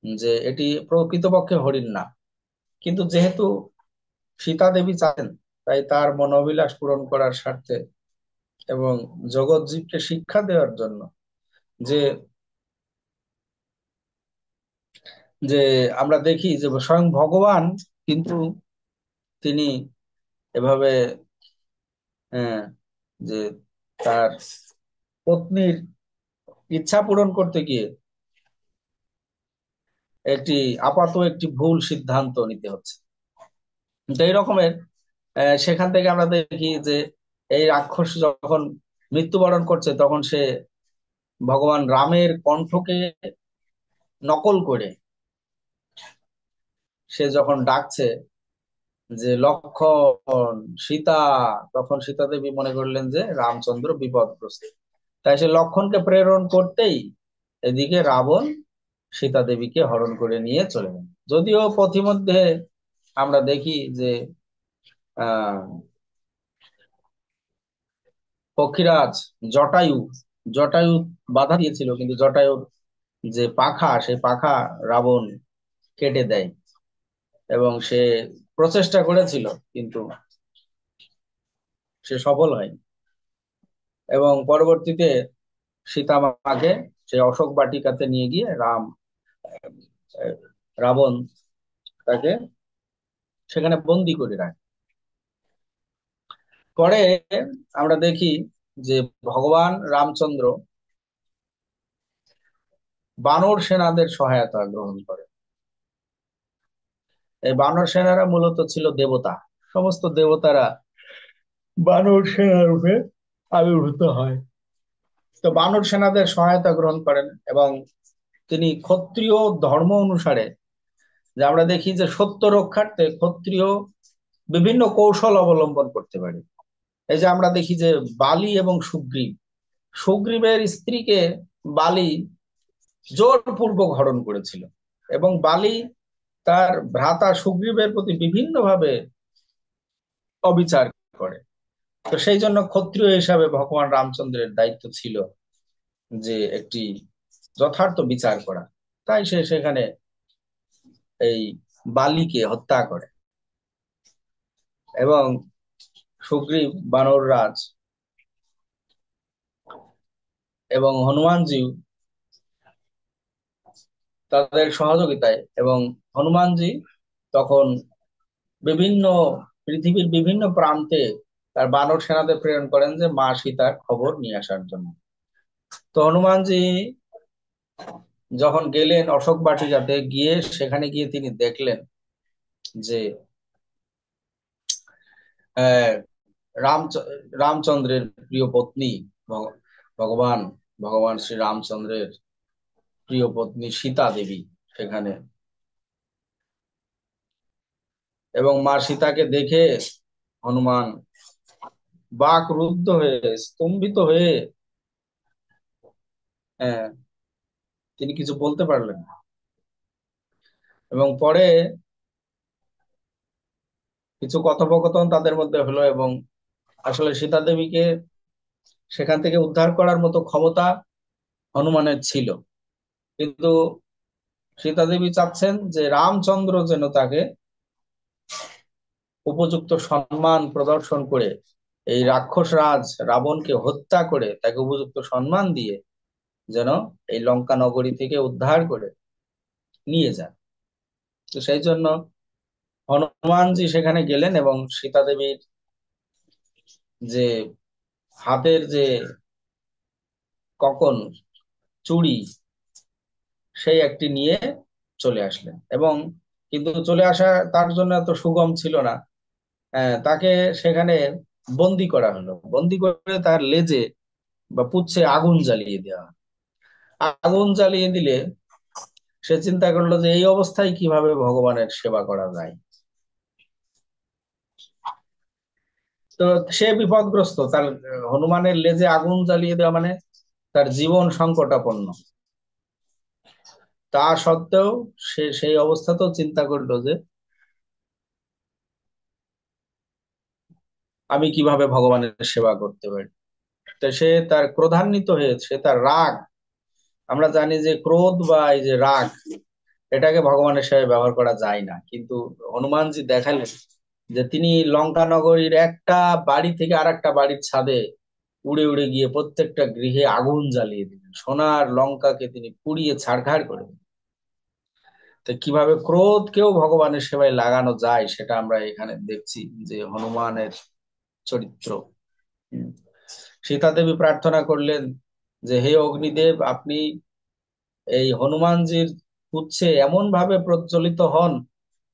যে এটি প্রকৃতপক্ষে হরিণ না। কিন্তু যেহেতু সীতা দেবী চান, তাই তার মনোবিলাস পূরণ করার স্বার্থে এবং জগৎ জীবকে শিক্ষা দেওয়ার জন্য যে যে আমরা দেখি যে স্বয়ং ভগবান কিন্তু তিনি এভাবে, হ্যাঁ, যে তার পত্নীর ইচ্ছা পূরণ করতে গিয়ে একটি ভুল সিদ্ধান্ত নিতে হচ্ছে। তো এই রকমের সেখান থেকে আমরা দেখি যে এই রাক্ষস যখন মৃত্যুবরণ করছে, তখন সে ভগবান রামের কণ্ঠকে নকল করে সে যখন ডাকছে যে লক্ষণ, সীতা, তখন সীতা দেবী মনে করলেন যে রামচন্দ্র বিপদগ্রস্ত। তাই সে লক্ষণকে প্রেরণ করতেই এদিকে রাবণ সীতা দেবীকে হরণ করে নিয়ে চলে গেল। যদিও পথিমধ্যে আমরা দেখি যে আহ পক্ষীরাজ জটায়ু জটায়ু বাধা দিয়েছিল, কিন্তু জটায়ুর যে পাখা, সেই পাখা রাবণ কেটে দেয়, এবং সে প্রচেষ্টা করেছিল, কিন্তু সে সফল হয়নি। এবং পরবর্তীতে সীতা মাকে সেই অশোক বাটিকাতে নিয়ে গিয়ে আহ, রাবণ তাকে সেখানে বন্দি করে রাখে। পরে আমরা দেখি যে ভগবান রামচন্দ্র বানর সেনাদের সহায়তা গ্রহণ করে। এই বানর সেনারা মূলত ছিল দেবতা। সমস্ত দেবতারা বানর সেনা রূপে আবির্ভূত হয়। তো বানর সেনাদের সহায়তা গ্রহণ করেন, এবং তিনি ক্ষত্রিয় ধর্ম অনুসারে, যে আমরা দেখি যে সত্য রক্ষার্থে ক্ষত্রিয় বিভিন্ন কৌশল অবলম্বন করতে পারে। এই যে আমরা দেখি যে বালি এবং সুগ্রীব, সুগ্রীবের স্ত্রীকে বালি জোরপূর্বক হরণ করেছিল, এবং বালি তার ভ্রাতা সুগ্রীবের প্রতি বিভিন্নভাবে অবিচার করে। তো সেই জন্য ক্ষত্রিয় হিসাবে ভগবান রামচন্দ্রের দায়িত্ব ছিল যে একটি যথার্থ বিচার করা। তাই সে সেখানে এই বালিকে হত্যা করে, এবং সুগ্রীব, বানররাজ এবং হনুমানজি তাদের সহযোগিতায়, এবং হনুমানজি তখন বিভিন্ন পৃথিবীর বিভিন্ন প্রান্তে তার বানর সেনাদের প্রেরণ করেন যে মা সীতার খবর নিয়ে আসার জন্য। তো হনুমানজি যখন গেলেন অশোক বাটিকাতে, গিয়ে সেখানে গিয়ে তিনি দেখলেন যে আহ রাম রামচন্দ্রের প্রিয় পত্নী, ভগ- ভগবান ভগবান শ্রী রামচন্দ্রের প্রিয় পত্নী সীতা দেবী সেখানে, এবং মা সীতাকে দেখে হনুমান বাক রুদ্ধ হয়ে, স্তম্ভিত হয়ে, আহ, তিনি কিছু বলতে পারলেন না। এবং পরে কিছু কথোপকথন তাদের মধ্যে হলো, এবং আসলে সীতা দেবীকে সেখান থেকে উদ্ধার করার মতো ক্ষমতা হনুমানের ছিল, কিন্তু সীতা দেবী চাচ্ছেন যে রামচন্দ্র যেন তাকে উপযুক্ত সম্মান প্রদর্শন করে এই রাক্ষস রাজ রাবণকে হত্যা করে তাকে উপযুক্ত সম্মান দিয়ে যেন এই লঙ্কা নগরী থেকে উদ্ধার করে নিয়ে যান। তো সেই জন্য হনুমানজি সেখানে গেলেন, এবং সীতা দেবীর যে হাতের যে ককন, চুড়ি, সেই একটি নিয়ে চলে আসলেন। এবং কিন্তু চলে আসা তার জন্য এত সুগম ছিল না। তাকে সেখানে বন্দি করা হলো, বন্দি করে তার লেজে বা পুচ্ছে আগুন জ্বালিয়ে দেওয়া হয়। আগুন জ্বালিয়ে দিলে সে চিন্তা করলো যে এই অবস্থায় কিভাবে ভগবানের সেবা করা যায়। তো সে বিপদগ্রস্ত, তার হনুমানের লেজে আগুন জ্বালিয়ে দেওয়া মানে তার জীবন সংকটাপন্ন। তা সত্ত্বেও সে সেই অবস্থাতেও চিন্তা করলো যে আমি কিভাবে ভগবানের সেবা করতে পারি। তো সে তার ক্রোধান্বিত হয়েছে, তার রাগ, আমরা জানি যে ক্রোধ বা এই যে রাগ, এটাকে ভগবানের সেবায় ব্যবহার করা যায় না, কিন্তু হনুমানজি দেখালেন যে তিনি লঙ্কা নগরীর একটা বাড়ি থেকে আর একটা বাড়ির ছাদে উড়ে উড়ে গিয়ে প্রত্যেকটা গৃহে আগুন জ্বালিয়ে দিলেন, সোনার লঙ্কাকে তিনি পুড়িয়ে ছারখার করে দিলেন। তো কিভাবে ক্রোধকেও ভগবানের সেবায় লাগানো যায় সেটা আমরা এখানে দেখছি যে হনুমানের চরিত্র। হুম। সীতা দেবী প্রার্থনা করলেন যে হে অগ্নিদেব, আপনি এই হনুমানজির উচ্ছে এমন ভাবে প্রজ্বলিত হন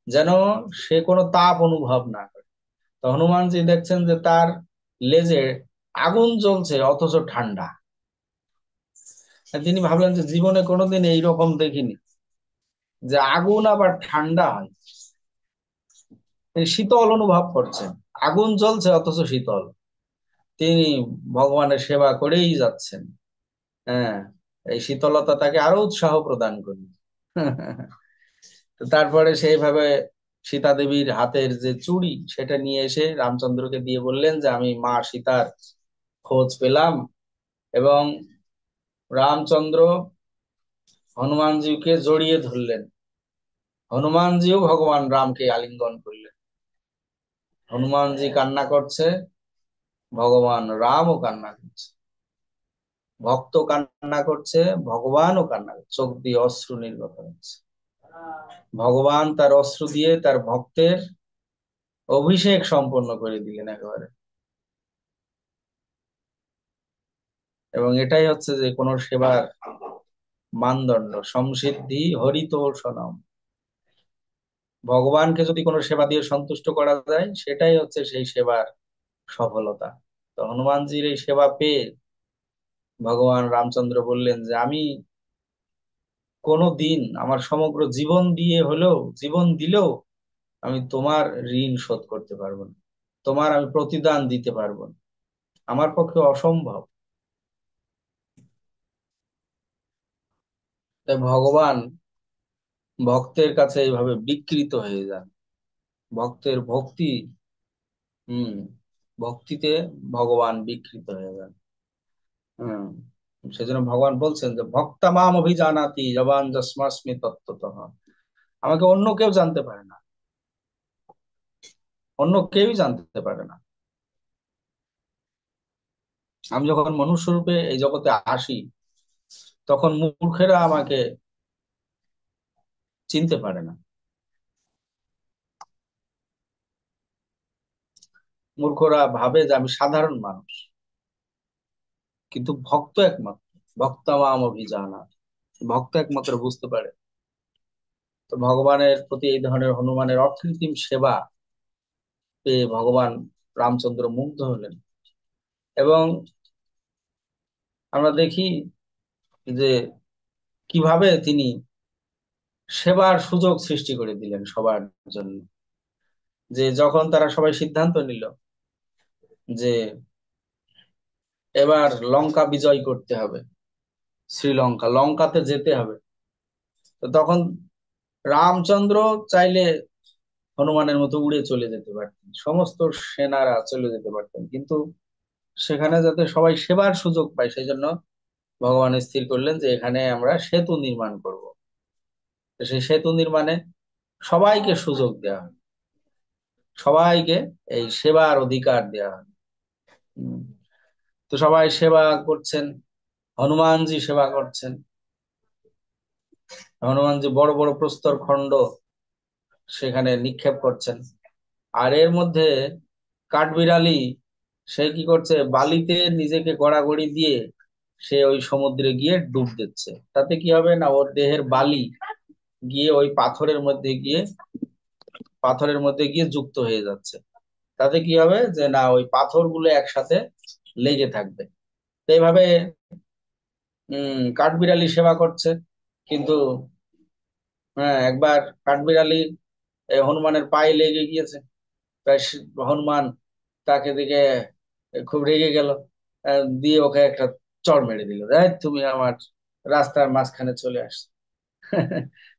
যেন সে কোনো তাপ অনুভব না করে। তো হনুমানজি দেখছেন যে তার লেজে আগুন জ্বলছে অথচ ঠান্ডা। তিনি ভাবলেন যে জীবনে কোনোদিন এইরকম দেখিনি যে আগুন আবার ঠান্ডা হয়। তিনি শীতল অনুভব করছেন, আগুন জ্বলছে অথচ শীতল। তিনি ভগবানের সেবা করেই যাচ্ছেন। হ্যাঁ, এই শীতলতা তাকে আরো উৎসাহ প্রদান করবে। তো তারপরে সেইভাবে সীতা দেবীর হাতের যে চুড়ি সেটা নিয়ে এসে রামচন্দ্রকে দিয়ে বললেন যে আমি মা সীতার খোঁজ পেলাম। এবং রামচন্দ্র হনুমানজিকে জড়িয়ে ধরলেন, হনুমানজিও ভগবান রামকে আলিঙ্গন করলেন। হনুমানজি কান্না করছে, ভগবান রামও কান্না করছে, ভক্ত কান্না করছে, ভগবানও কান্না করছে, চোখ দিয়ে অশ্রু নির্গত হচ্ছে। ভগবান তার অশ্রু দিয়ে তার ভক্তের অভিষেক সম্পন্ন করে দিলেন একেবারে। এবং এটাই হচ্ছে যে কোন সেবার মানদণ্ড, সমসিদ্ধি হরিতোষণম। ভগবানকে যদি কোনো সেবা দিয়ে সন্তুষ্ট করা যায় সেটাই হচ্ছে সেই সেবার সফলতা। তো হনুমানজির এই সেবা পেয়ে ভগবান রামচন্দ্র বললেন যে আমি কোনো দিন আমার সমগ্র জীবন দিয়ে হলেও, জীবন দিলেও আমি তোমার ঋণ শোধ করতে পারবো না, তোমার আমি প্রতিদান দিতে পারবো না, আমার পক্ষে অসম্ভব। তাই ভগবান ভক্তের কাছে এইভাবে বিকৃত হয়ে যান, ভক্তের ভক্তি, হম, ভক্তিতে ভগবান বিকৃত হয়ে যান। হম, সেজন্য ভগবান বলছেন যে ভক্তা মাম অভিজানাতি জবান যস্মাস্মি তত্ত্বতঃ। আমাকে অন্য কেউ জানতে পারে না, অন্য কেউই জানতে পারে না। আমি যখন মনুষ্য রূপে এই জগতে আসি তখন মূর্খেরা আমাকে চিনতে পারে না। মূর্খরা ভাবে যে আমি সাধারণ মানুষ, কিন্তু ভক্ত একমাত্র, ভক্তা মাম অভিজানাতি, ভক্ত একমাত্র বুঝতে পারে। তো ভগবানের প্রতি এই ধরনের হনুমানের অকৃত্রিম সেবা পেয়ে ভগবান রামচন্দ্র মুগ্ধ হলেন। এবং আমরা দেখি যে কিভাবে তিনি সেবার সুযোগ সৃষ্টি করে দিলেন সবার জন্য। যে যখন তারা সবাই সিদ্ধান্ত নিল যে এবার লঙ্কা বিজয় করতে হবে, শ্রীলঙ্কা, লঙ্কাতে যেতে হবে, তো তখন রামচন্দ্র চাইলে হনুমানের মতো উড়ে চলে যেতে পারতেন, সমস্ত সেনারা চলে যেতে পারতেন, কিন্তু সেখানে যাতে সবাই সেবার সুযোগ পায় সেই জন্য ভগবান স্থির করলেন যে এখানে আমরা সেতু নির্মাণ করব। তো সেই সেতু নির্মাণে সবাইকে সুযোগ দেওয়া হয়, সবাইকে এই সেবার অধিকার দেওয়া হয়। উম, তো সবাই সেবা করছেন, হনুমানজি সেবা করছেন। হনুমানজি বড় বড় প্রস্তর খণ্ড সেখানে নিক্ষেপ করছেন। আর এর মধ্যে কাঠবিড়ালি, সে কি করছে, বালিতে নিজেকে গড়াগড়ি দিয়ে সে ওই সমুদ্রে গিয়ে ডুব দিচ্ছে। তাতে কি হবে না, ওর দেহের বালি গিয়ে ওই পাথরের মধ্যে গিয়ে যুক্ত হয়ে যাচ্ছে। তাতে কি হবে যে না, ওই পাথরগুলো একসাথে লেগে থাকবে। তো এইভাবে কাঠবিড়ালি সেবা করছে। কিন্তু হ্যাঁ, একবার কাঠবিড়ালি হনুমানের পায়ে লেগে গিয়েছে। তাই হনুমান তাকে দেখে খুব রেগে গেল। দিয়ে ওকে একটা চড় মেরে দিল, এই তুমি আমার রাস্তার মাঝখানে চলে আসছো।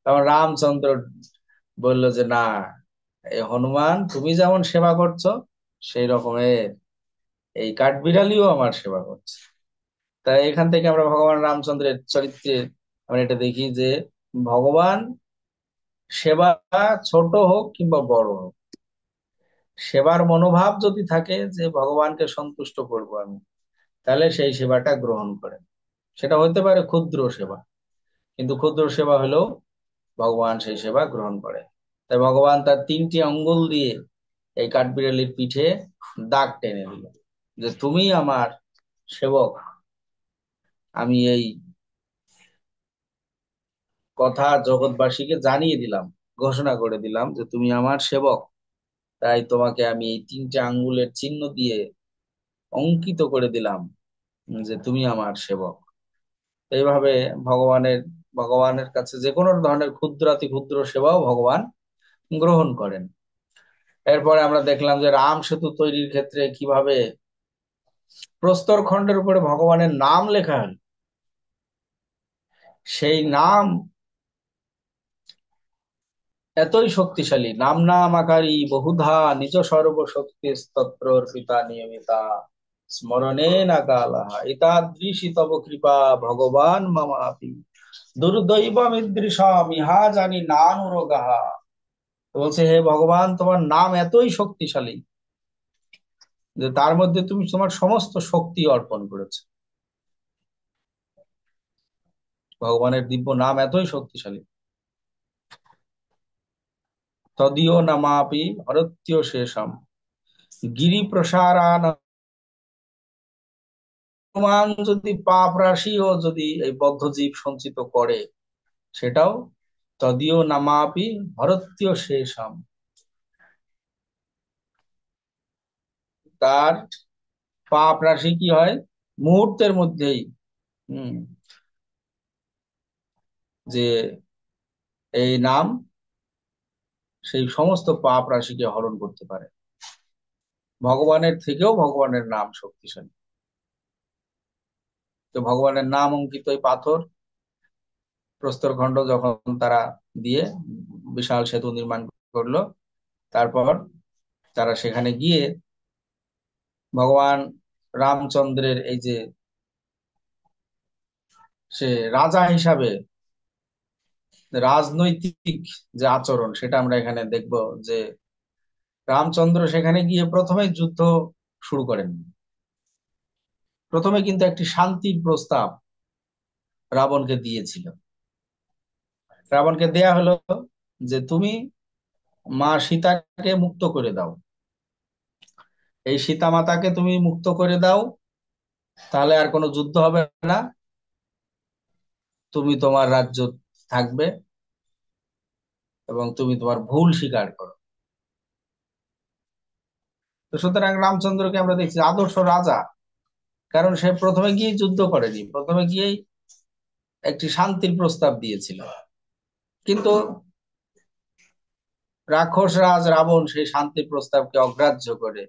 তখন রামচন্দ্র বলল যে না, এই হনুমান তুমি যেমন সেবা করছো সেই রকমের এই কাঠবিড়ালিও আমার সেবা করছে। তাই এখান থেকে আমরা ভগবান রামচন্দ্রের চরিত্রে আমরা এটা দেখি যে ভগবান সেবা ছোট হোক কিংবা বড় হোক, সেবার মনোভাব যদি থাকে যে ভগবানকে সন্তুষ্ট করব আমি, তাহলে সেই সেবাটা গ্রহণ করেন। সেটা হতে পারে ক্ষুদ্র সেবা, কিন্তু ক্ষুদ্র সেবা হলেও ভগবান সেই সেবা গ্রহণ করে। তাই ভগবান তার 3টি আঙ্গুল দিয়ে এই কাঠবিড়ালির পিঠে দাগ টেনে দিল যে তুমি আমার সেবক। আমি এই কথা জগৎবাসীকে জানিয়ে দিলাম, ঘোষণা করে দিলাম যে তুমি আমার সেবক। তাই তোমাকে আমি এই 3টে আঙ্গুলের চিহ্ন দিয়ে অঙ্কিত করে দিলাম যে তুমি আমার সেবক। এইভাবে ভগবানের ভগবানের কাছে যে কোনো ধরনের ক্ষুদ্রাতি ক্ষুদ্র সেবাও ভগবান গ্রহণ করেন। এরপরে আমরা দেখলাম যে রাম সেতু তৈরির ক্ষেত্রে কিভাবে প্রস্তর খণ্ডের উপরে ভগবানের নাম লেখা হল। সেই নাম এতই শক্তিশালী, নাম নাম আকারী বহুধা নিজ সর্বশক্তি স্তত্র অর্পিতা নিয়মিতা স্মরণে না কালাহা এতাদৃশী তব কৃপা ভগবান মামাপি দুর্দৈবমিদৃশাম ইহা জানি নানুরগাহা। বলছে হে ভগবান, তোমার নাম এতই শক্তিশালী যে তার মধ্যে তুমি তোমার সমস্ত শক্তি অর্পণ করেছো। ভগবানের দিব্য নাম এতই শক্তিশালী। তদীয় নামাপি হরত্য শেষম গিরি প্রসারান। হনুমান যদি পাপ রাশিও যদি এই বদ্ধ জীব সঞ্চিত করে, সেটাও তদীয় নামাপি হরত্য শেষম, তার পাপ রাশি কি হয় মুহূর্তের মধ্যেই, হম, যে এই নাম সেই সমস্ত পাপ রাশিকে হরণ করতে পারে। ভগবানের থেকেও ভগবানের নাম শক্তিশালী। তো ভগবানের নাম অঙ্কিত এই পাথর প্রস্তরখণ্ড যখন তারা দিয়ে বিশাল সেতু নির্মাণ করলো, তারপর তারা সেখানে গিয়ে ভগবান রামচন্দ্রের এই যে সে রাজা হিসাবে রাজনৈতিক যে আচরণ, সেটা আমরা এখানে দেখব যে রামচন্দ্র সেখানে গিয়ে প্রথমে যুদ্ধ শুরু করেন। প্রথমে কিন্তু একটি শান্তির প্রস্তাব রাবণকে দিয়েছিল। রাবণকে দেয়া হলো যে তুমি মা সীতাকে মুক্ত করে দাও, এই সীতা মাতাকে তুমি মুক্ত করে দাও, তাহলে আর কোনো যুদ্ধ হবে না, তুমি তোমার রাজ্য থাকবে এবং তুমি তোমার ভুল স্বীকার করো। তো সুতরাং রামচন্দ্রকে আমরা দেখছি আদর্শ রাজা, কারণ সে প্রথমে গিয়ে যুদ্ধ করেনি, প্রথমে গিয়েই একটি শান্তির প্রস্তাব দিয়েছিল। কিন্তু রাক্ষস রাজ রাবণ সেই শান্তির প্রস্তাবকে অগ্রাহ্য করে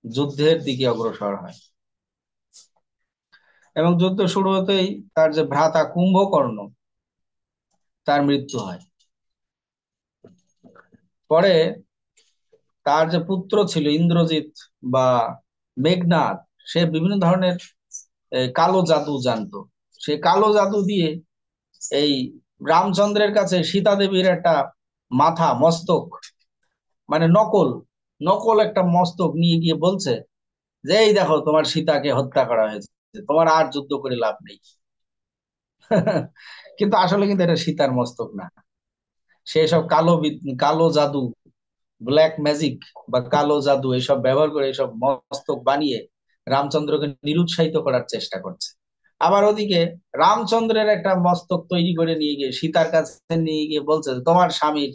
যুদ্ধের দিকে অগ্রসর হয় এবং যুদ্ধ শুরু হতেই তার যে ভ্রাতা কুম্ভকর্ণ, তার মৃত্যু হয়। পরে তার যে পুত্র ছিল ইন্দ্রজিৎ বা মেঘনাদ, সে বিভিন্ন ধরনের কালো জাদু জানতো। সে কালো জাদু দিয়ে এই রামচন্দ্রের কাছে সীতা দেবীর একটা মাথা মস্তক, মানে নকল নকল একটা মস্তক নিয়ে গিয়ে বলছে যে এই দেখো তোমার সীতাকে হত্যা করা হয়েছে, তোমার আর যুদ্ধ করে লাভ নেই। কিন্তু আসলে কিন্তু এটা সীতার মস্তক না। সে সব কালো জাদু, ব্ল্যাক ম্যাজিক বা কালো জাদু এসব ব্যবহার করে এসব মস্তক বানিয়ে রামচন্দ্রকে নিরুৎসাহিত করার চেষ্টা করছে। আবার ওদিকে রামচন্দ্রের একটা মস্তক তৈরি করে নিয়ে গিয়ে সীতার কাছে নিয়ে গিয়ে বলছে যে, তোমার স্বামীর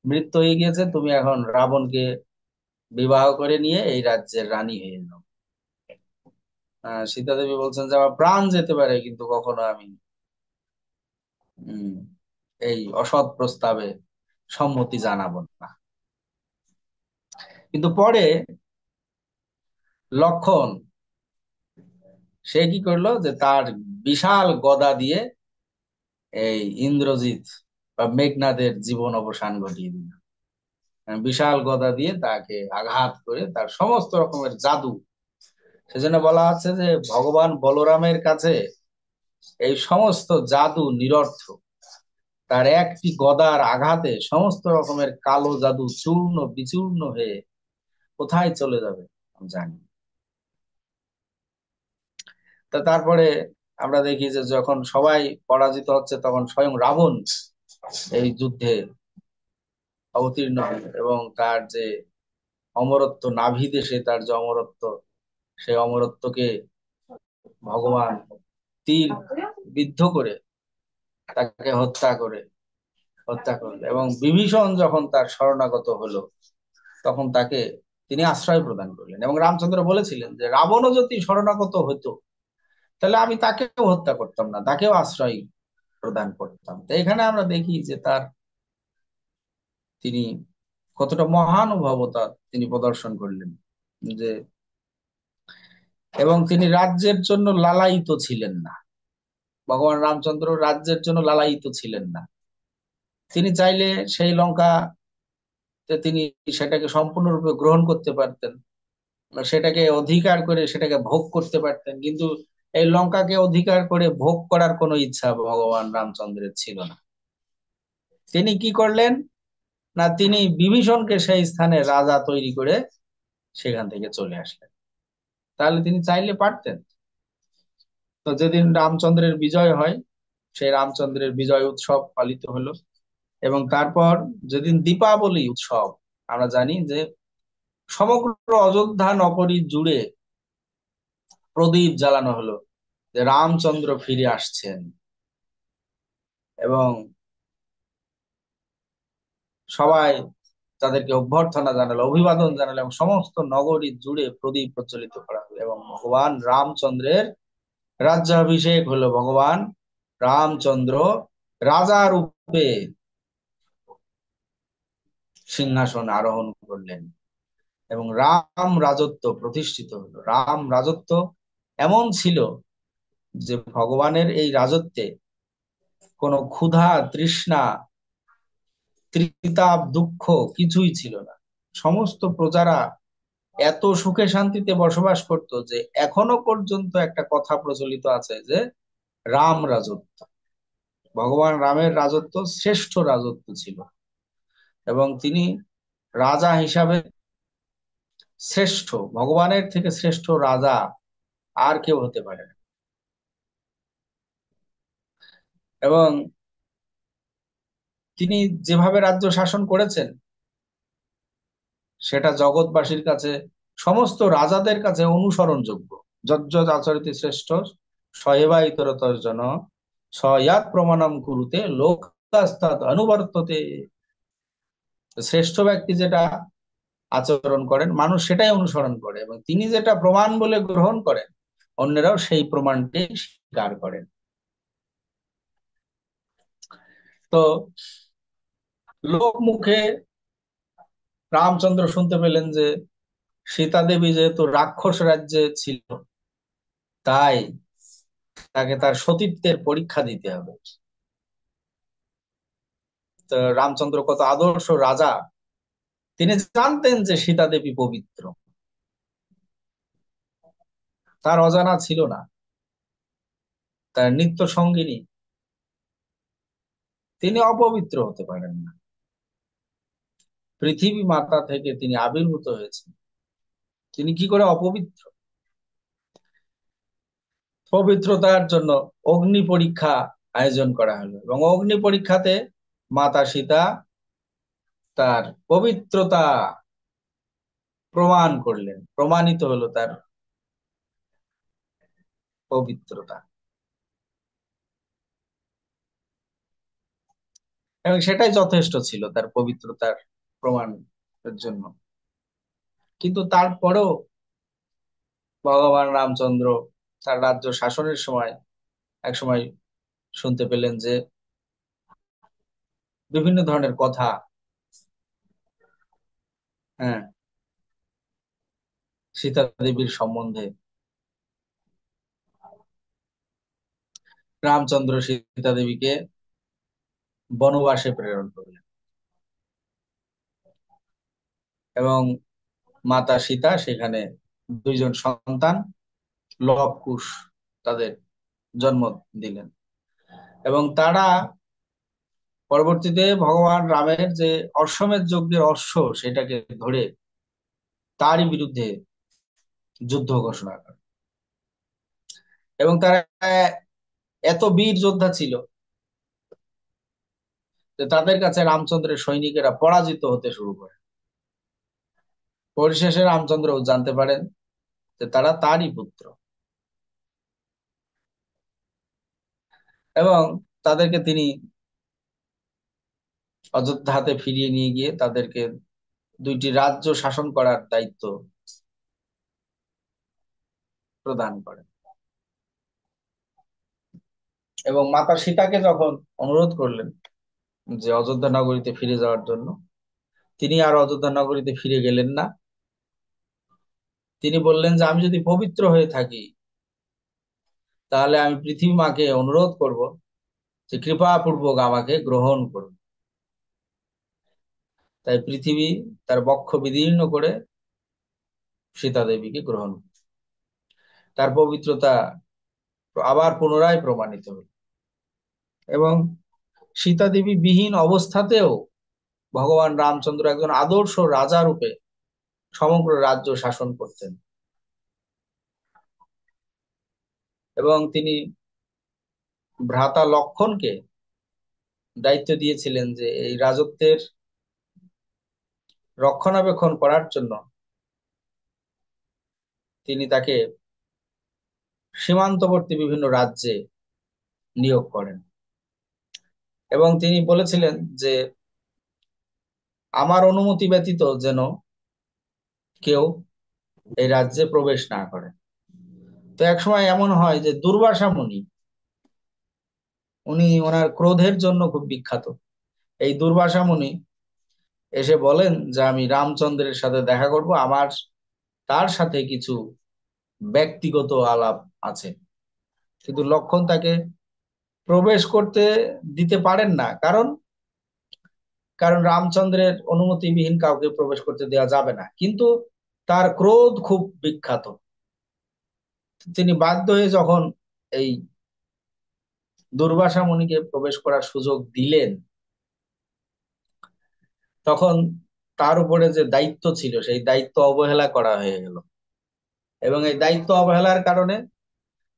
মৃত্যু হয়ে গিয়েছে, তুমি এখন রাবণকে বিবাহ করে নিয়ে এই রাজ্যের রানী হয়ে যাও। সীতা দেবী বলছেন যে আমার প্রাণ যেতে পারে, কিন্তু কখনো আমি উম এই অসৎ প্রস্তাবে সম্মতি জানাবো না। কিন্তু পরে লক্ষণ সে কি করলো যে তার বিশাল গদা দিয়ে এই ইন্দ্রজিৎ বা মেঘনাদের জীবন অবসান ঘটিয়ে দিল। বিশাল গদা দিয়ে তাকে আঘাত করে তার সমস্ত রকমের জাদু, সেজন্য বলা আছে যে ভগবান বলরামের কাছে এই সমস্ত জাদু নিরর্থক। তার একটি গদার আঘাতে সমস্ত রকমের কালো জাদু চূর্ণ বিচূর্ণ হয়ে কোথায় চলে যাবে আমি জানি। তা তারপরে আমরা দেখি যে যখন সবাই পরাজিত হচ্ছে তখন স্বয়ং রাবণ এই যুদ্ধে অবতীর্ণ হল এবং তার যে অমরত্ব, নাভি দেশে তার যে অমরত্ব, সেই অমরত্বকে ভগবান তীর বিদ্ধ করে তাকে হত্যা করলো। এবং বিভীষণ যখন তার শরণাগত হলো তখন তাকে তিনি আশ্রয় প্রদান করলেন, এবং রামচন্দ্র বলেছিলেন যে রাবণও যদি শরণাগত হতো তাহলে আমি তাকেও হত্যা করতাম না, তাকেও আশ্রয় প্রদান করতাম। তো এখানে আমরা দেখি যে তিনি কতটা মহানুভবতা তিনি প্রদর্শন করলেন, যে এবং তিনি রাজ্যের জন্য লালায়িত ছিলেন না। ভগবান রামচন্দ্র রাজ্যের জন্য লালায়িত ছিলেন না। তিনি চাইলে সেই লঙ্কা তিনি সেটাকে সম্পূর্ণরূপে গ্রহণ করতে পারতেন, সেটাকে অধিকার করে সেটাকে ভোগ করতে পারতেন, কিন্তু এই লঙ্কাকে অধিকার করে ভোগ করার কোনো ইচ্ছা ভগবান রামচন্দ্রের ছিল না। তিনি কি করলেন না, তিনি বিভীষণকে সেই স্থানে রাজা তৈরি করে সেখান থেকে চলে আসলেন। তাহলে তিনি চাইলে পারতেন। তো যেদিন রামচন্দ্রের বিজয় হয়, সেই রামচন্দ্রের বিজয় উৎসব পালিত হলো, এবং তারপর যেদিন দীপাবলি উৎসব, আমরা জানি যে সমগ্র অযোধ্যা নগরী জুড়ে প্রদীপ জ্বালানো হলো যে রামচন্দ্র ফিরে আসছেন, এবং সবাই তাদেরকে অভ্যর্থনা জানালো, অভিবাদন জানালো, এবং সমস্ত নগরী জুড়ে প্রদীপ প্রজ্বলিত করা হলো এবং ভগবান রামচন্দ্রের রাজ্যাভিষেক হলো। ভগবান রামচন্দ্র রাজা রূপে সিংহাসন আরোহণ করলেন এবং রাম রাজত্ব প্রতিষ্ঠিত হলো। রাম রাজত্ব এমন ছিল যে ভগবানের এই রাজত্বে কোনো ক্ষুধা তৃষ্ণা ত্রিতাপ দুঃখ কিছুই ছিল না। সমস্ত প্রজারা এত সুখে শান্তিতে বসবাস করত যে এখনো পর্যন্ত একটা কথা প্রচলিত আছে যে রাম রাজত্ব, ভগবান রামের রাজত্ব শ্রেষ্ঠ রাজত্ব ছিল, এবং তিনি রাজা হিসাবে শ্রেষ্ঠ, ভগবানের থেকে শ্রেষ্ঠ রাজা আর কেউ হতে পারে না। এবং তিনি যেভাবে রাজ্য শাসন করেছেন সেটা জগৎবাসীর কাছে, সমস্ত রাজাদের কাছে অনুসরণযোগ্য। যজ্ঞ আচরিত শ্রেষ্ঠ সয়েবা ইতরতর জন সয়াত প্রমাণম কুরুতে লোকাস্তাদ অনুবর্ততে। শ্রেষ্ঠ ব্যক্তি যেটা আচরণ করেন মানুষ সেটাই অনুসরণ করে, এবং তিনি যেটা প্রমাণ বলে গ্রহণ করেন অন্যরাও সেই প্রমাণটি স্বীকার করেন। তো লোক মুখে রামচন্দ্র শুনতে পেলেন যে সীতা দেবী যেহেতু রাক্ষস রাজ্যে ছিল, তাই তাকে তার সতীত্বের পরীক্ষা দিতে হবে। তো রামচন্দ্র কত আদর্শ রাজা, তিনি জানতেন যে সীতা দেবী পবিত্র, তার অজানা ছিল না। তার নিত্য সঙ্গিনী, তিনি অপবিত্র হতে পারেন না। পৃথিবী মাতা থেকে তিনি আবির্ভূত হয়েছেন, তিনি কি করে অপবিত্র? পবিত্রতার জন্য অগ্নি পরীক্ষা আয়োজন করা হলো, এবং অগ্নি পরীক্ষাতে মাতা সীতা তার পবিত্রতা প্রমাণ করলেন, প্রমাণিত হলো তার পবিত্রতা, এবং সেটাই যথেষ্ট ছিল তার পবিত্রতার প্রমাণের জন্য। কিন্তু তারপরেও ভগবান রামচন্দ্র তার রাজ্য শাসনের সময় এক সময় শুনতে পেলেন যে বিভিন্ন ধরনের কথা, হ্যাঁ, সীতা দেবীর সম্বন্ধে। রামচন্দ্র সীতা দেবীকে বনবাসে প্রেরণ করলেন এবং মাতা সীতা সেখানে দুইজন সন্তান লব কুশ তাদের জন্ম দিলেন। এবং তারা পরবর্তীতে ভগবান রামের যে অশ্বমেধ যজ্ঞের অশ্ব সেটাকে ধরে তারই বিরুদ্ধে যুদ্ধ ঘোষণা করে। এবং তারা এত বীর যোদ্ধা ছিল যে তাদের কাছে রামচন্দ্রের সৈনিকেরা পরাজিত হতে শুরু করে। পরিশেষে রামচন্দ্র জানতে পারেন যে তারা তারই পুত্র, এবং তাদেরকে তিনি অযোধ্যাতে ফিরিয়ে নিয়ে গিয়ে তাদেরকে দুইটি রাজ্য শাসন করার দায়িত্ব প্রদান করেন। এবং মাতা সীতাকে যখন অনুরোধ করলেন যে অযোধ্যা নগরীতে ফিরে যাওয়ার জন্য, তিনি আর অযোধ্যা নগরীতে ফিরে গেলেন না। তিনি বললেন যে আমি যদি পবিত্র হয়ে থাকি তাহলে আমি পৃথিবী মাকে অনুরোধ করব যে কৃপা পূর্বক আমাকে গ্রহণ করুন। তাই পৃথিবী তার বক্ষ বিদীর্ণ করে সীতা দেবীকে গ্রহণ করে। তার পবিত্রতা আবার পুনরায় প্রমাণিত হল। এবং সীতা দেবী বিহীন অবস্থাতেও ভগবান রামচন্দ্র একজন আদর্শ রাজা রূপে সমগ্র রাজ্য শাসন করতেন। এবং তিনি ভ্রাতা লক্ষণকে দায়িত্ব দিয়েছিলেন যে এই রাজত্বের রক্ষণাবেক্ষণ করার জন্য তিনি তাকে সীমান্তবর্তী বিভিন্ন রাজ্যে নিয়োগ করেন। এবং তিনি বলেছিলেন যে আমার অনুমতি ব্যতীত যেন কেউ এই রাজ্যে প্রবেশ না করে। তো একসময় এমন হয় যে দুর্বাসা মুনি, উনি ওনার ক্রোধের জন্য খুব বিখ্যাত, এই দুর্বাসা মুনি এসে বলেন যে আমি রামচন্দ্রের সাথে দেখা করব, আমার তার সাথে কিছু ব্যক্তিগত আলাপ আছে। কিন্তু লক্ষণ তাকে প্রবেশ করতে দিতে পারেন না, কারণ কারণ রামচন্দ্রের অনুমতিবিহীন কাউকে প্রবেশ করতে দেওয়া যাবে না। কিন্তু তার ক্রোধ খুব বিখ্যাত। তিনি বাধ্য হয়ে যখন এই দুর্বাসা মুনিকে প্রবেশ করার সুযোগ দিলেন, তখন তার উপরে যে দায়িত্ব ছিল সেই দায়িত্ব অবহেলা করা হয়ে গেল। এবং এই দায়িত্ব অবহেলার কারণে,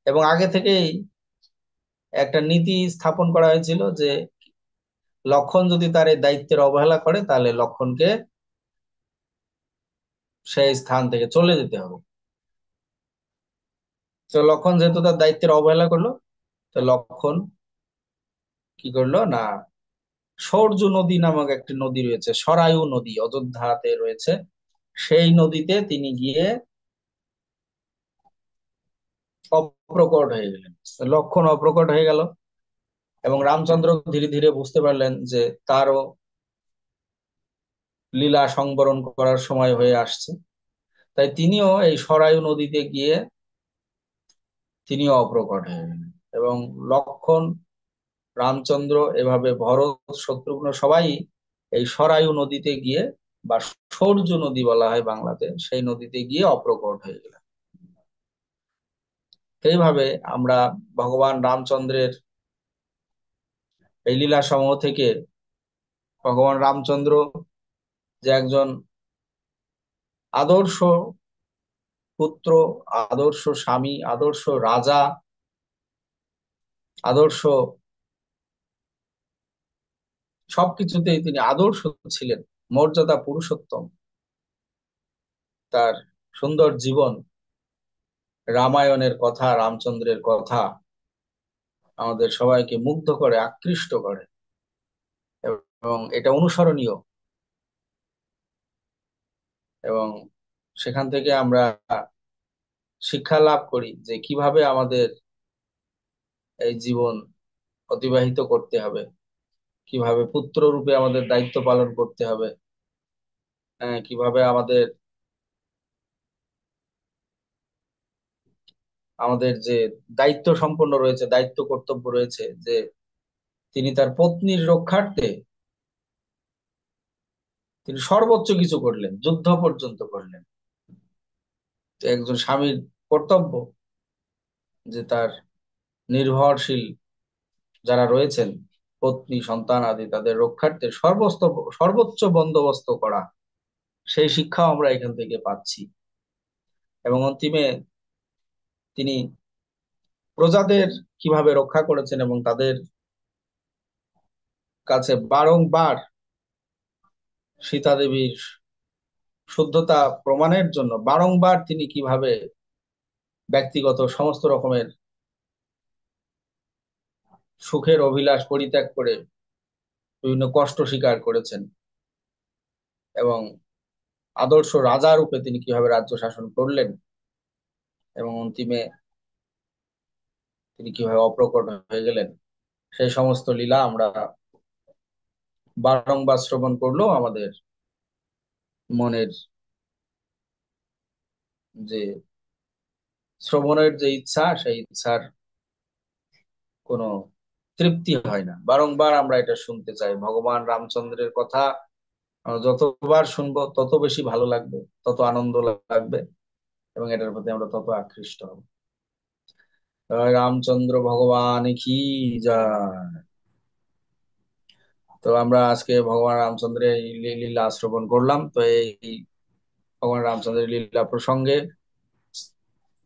এবং আগে থেকেই একটা নীতি স্থাপন করা হয়েছিল যে লক্ষণ যদি তার এই দায়িত্বের অবহেলা করে তাহলে লক্ষণকে সেই স্থান থেকে চলে যেতে হবে। তো লক্ষণ যেহেতু তার দায়িত্বের অবহেলা করলো, তো লক্ষণ কি করলো না, সরজু নদী নামক একটি নদী রয়েছে, সরায়ু নদী অযোধ্যাতে রয়েছে, সেই নদীতে তিনি গিয়ে অপ্রকট হয়ে গেলেন। লক্ষণ অপ্রকট হয়ে গেল এবং রামচন্দ্র ধীরে ধীরে বুঝতে পারলেন যে তারও লীলা সংবরণ করার সময় হয়ে আসছে। তাই তিনিও এই সরায়ু নদীতে গিয়ে তিনিও অপ্রকট হয়ে গেলেন। এবং লক্ষণ, রামচন্দ্র, এভাবে ভরত, শত্রুঘ্ন সবাই এই সরায়ু নদীতে গিয়ে, বা সরজু নদী বলা হয় বাংলাতে, সেই নদীতে গিয়ে অপ্রকট হয়ে গেলেন। এইভাবে আমরা ভগবান রামচন্দ্রের এই লীলা সমূহ থেকে ভগবান রামচন্দ্র যে একজন আদর্শ পুত্র, আদর্শ স্বামী, আদর্শ রাজা, আদর্শ সবকিছুতেই তিনি আদর্শ ছিলেন, মর্যাদা পুরুষোত্তম, তার সুন্দর জীবন, রামায়ণের কথা, রামচন্দ্রের কথা আমাদের সবাইকে মুগ্ধ করে, আকৃষ্ট করে, এবং এটা অনুসরণীয়। এবং সেখান থেকে আমরা শিক্ষা লাভ করি যে কিভাবে আমাদের এই জীবন অতিবাহিত করতে হবে, কিভাবে পুত্র রূপে আমাদের দায়িত্ব পালন করতে হবে, কিভাবে আমাদের আমাদের যে দায়িত্ব সম্পন্ন রয়েছে, দায়িত্ব কর্তব্য রয়েছে, যে তিনি তার পত্নীর রক্ষার্থে তিনি সর্বোচ্চ কিছু করলেন, যুদ্ধ পর্যন্ত করলেন। তো একজন স্বামীর কর্তব্য যে তার নির্ভরশীল যারা রয়েছেন, পত্নী সন্তান আদি, তাদের রক্ষার্থে সর্বোচ্চ বন্দোবস্ত করা। সেই শিক্ষাও আমরা এখান থেকে পাচ্ছি। এবং অন্তিমে তিনি প্রজাদের কিভাবে রক্ষা করেছেন এবং তাদের কাছে বারংবার সীতা দেবীর শুদ্ধতা প্রমাণের জন্য বারংবার তিনি কিভাবে ব্যক্তিগত সমস্ত রকমের সুখের অভিলাষ পরিত্যাগ করে বিভিন্ন কষ্ট স্বীকার করেছেন, এবং আদর্শ রাজা রূপে তিনি কিভাবে রাজ্য শাসন করলেন, এবং অন্তিমে তিনি কিভাবে অপ্রকট হয়ে গেলেন, সেই সমস্ত লীলা আমরা বারংবার শ্রবণ করলেও আমাদের মনের যে শ্রবণের যে ইচ্ছা, সেই ইচ্ছার কোনো তৃপ্তি হয় না। বারংবার আমরা এটা শুনতে চাই, ভগবান রামচন্দ্রের কথা যতবার শুনবো তত বেশি ভালো লাগবে, তত আনন্দ লাগবে, এবং এটার প্রতি আমরা তত আকৃষ্ট হব। জয় রামচন্দ্র ভগবান কি জয়। তো আমরা আজকে ভগবান রামচন্দ্রের এই লীলা শ্রবণ করলাম। তো এই ভগবান রামচন্দ্রের লীলা প্রসঙ্গে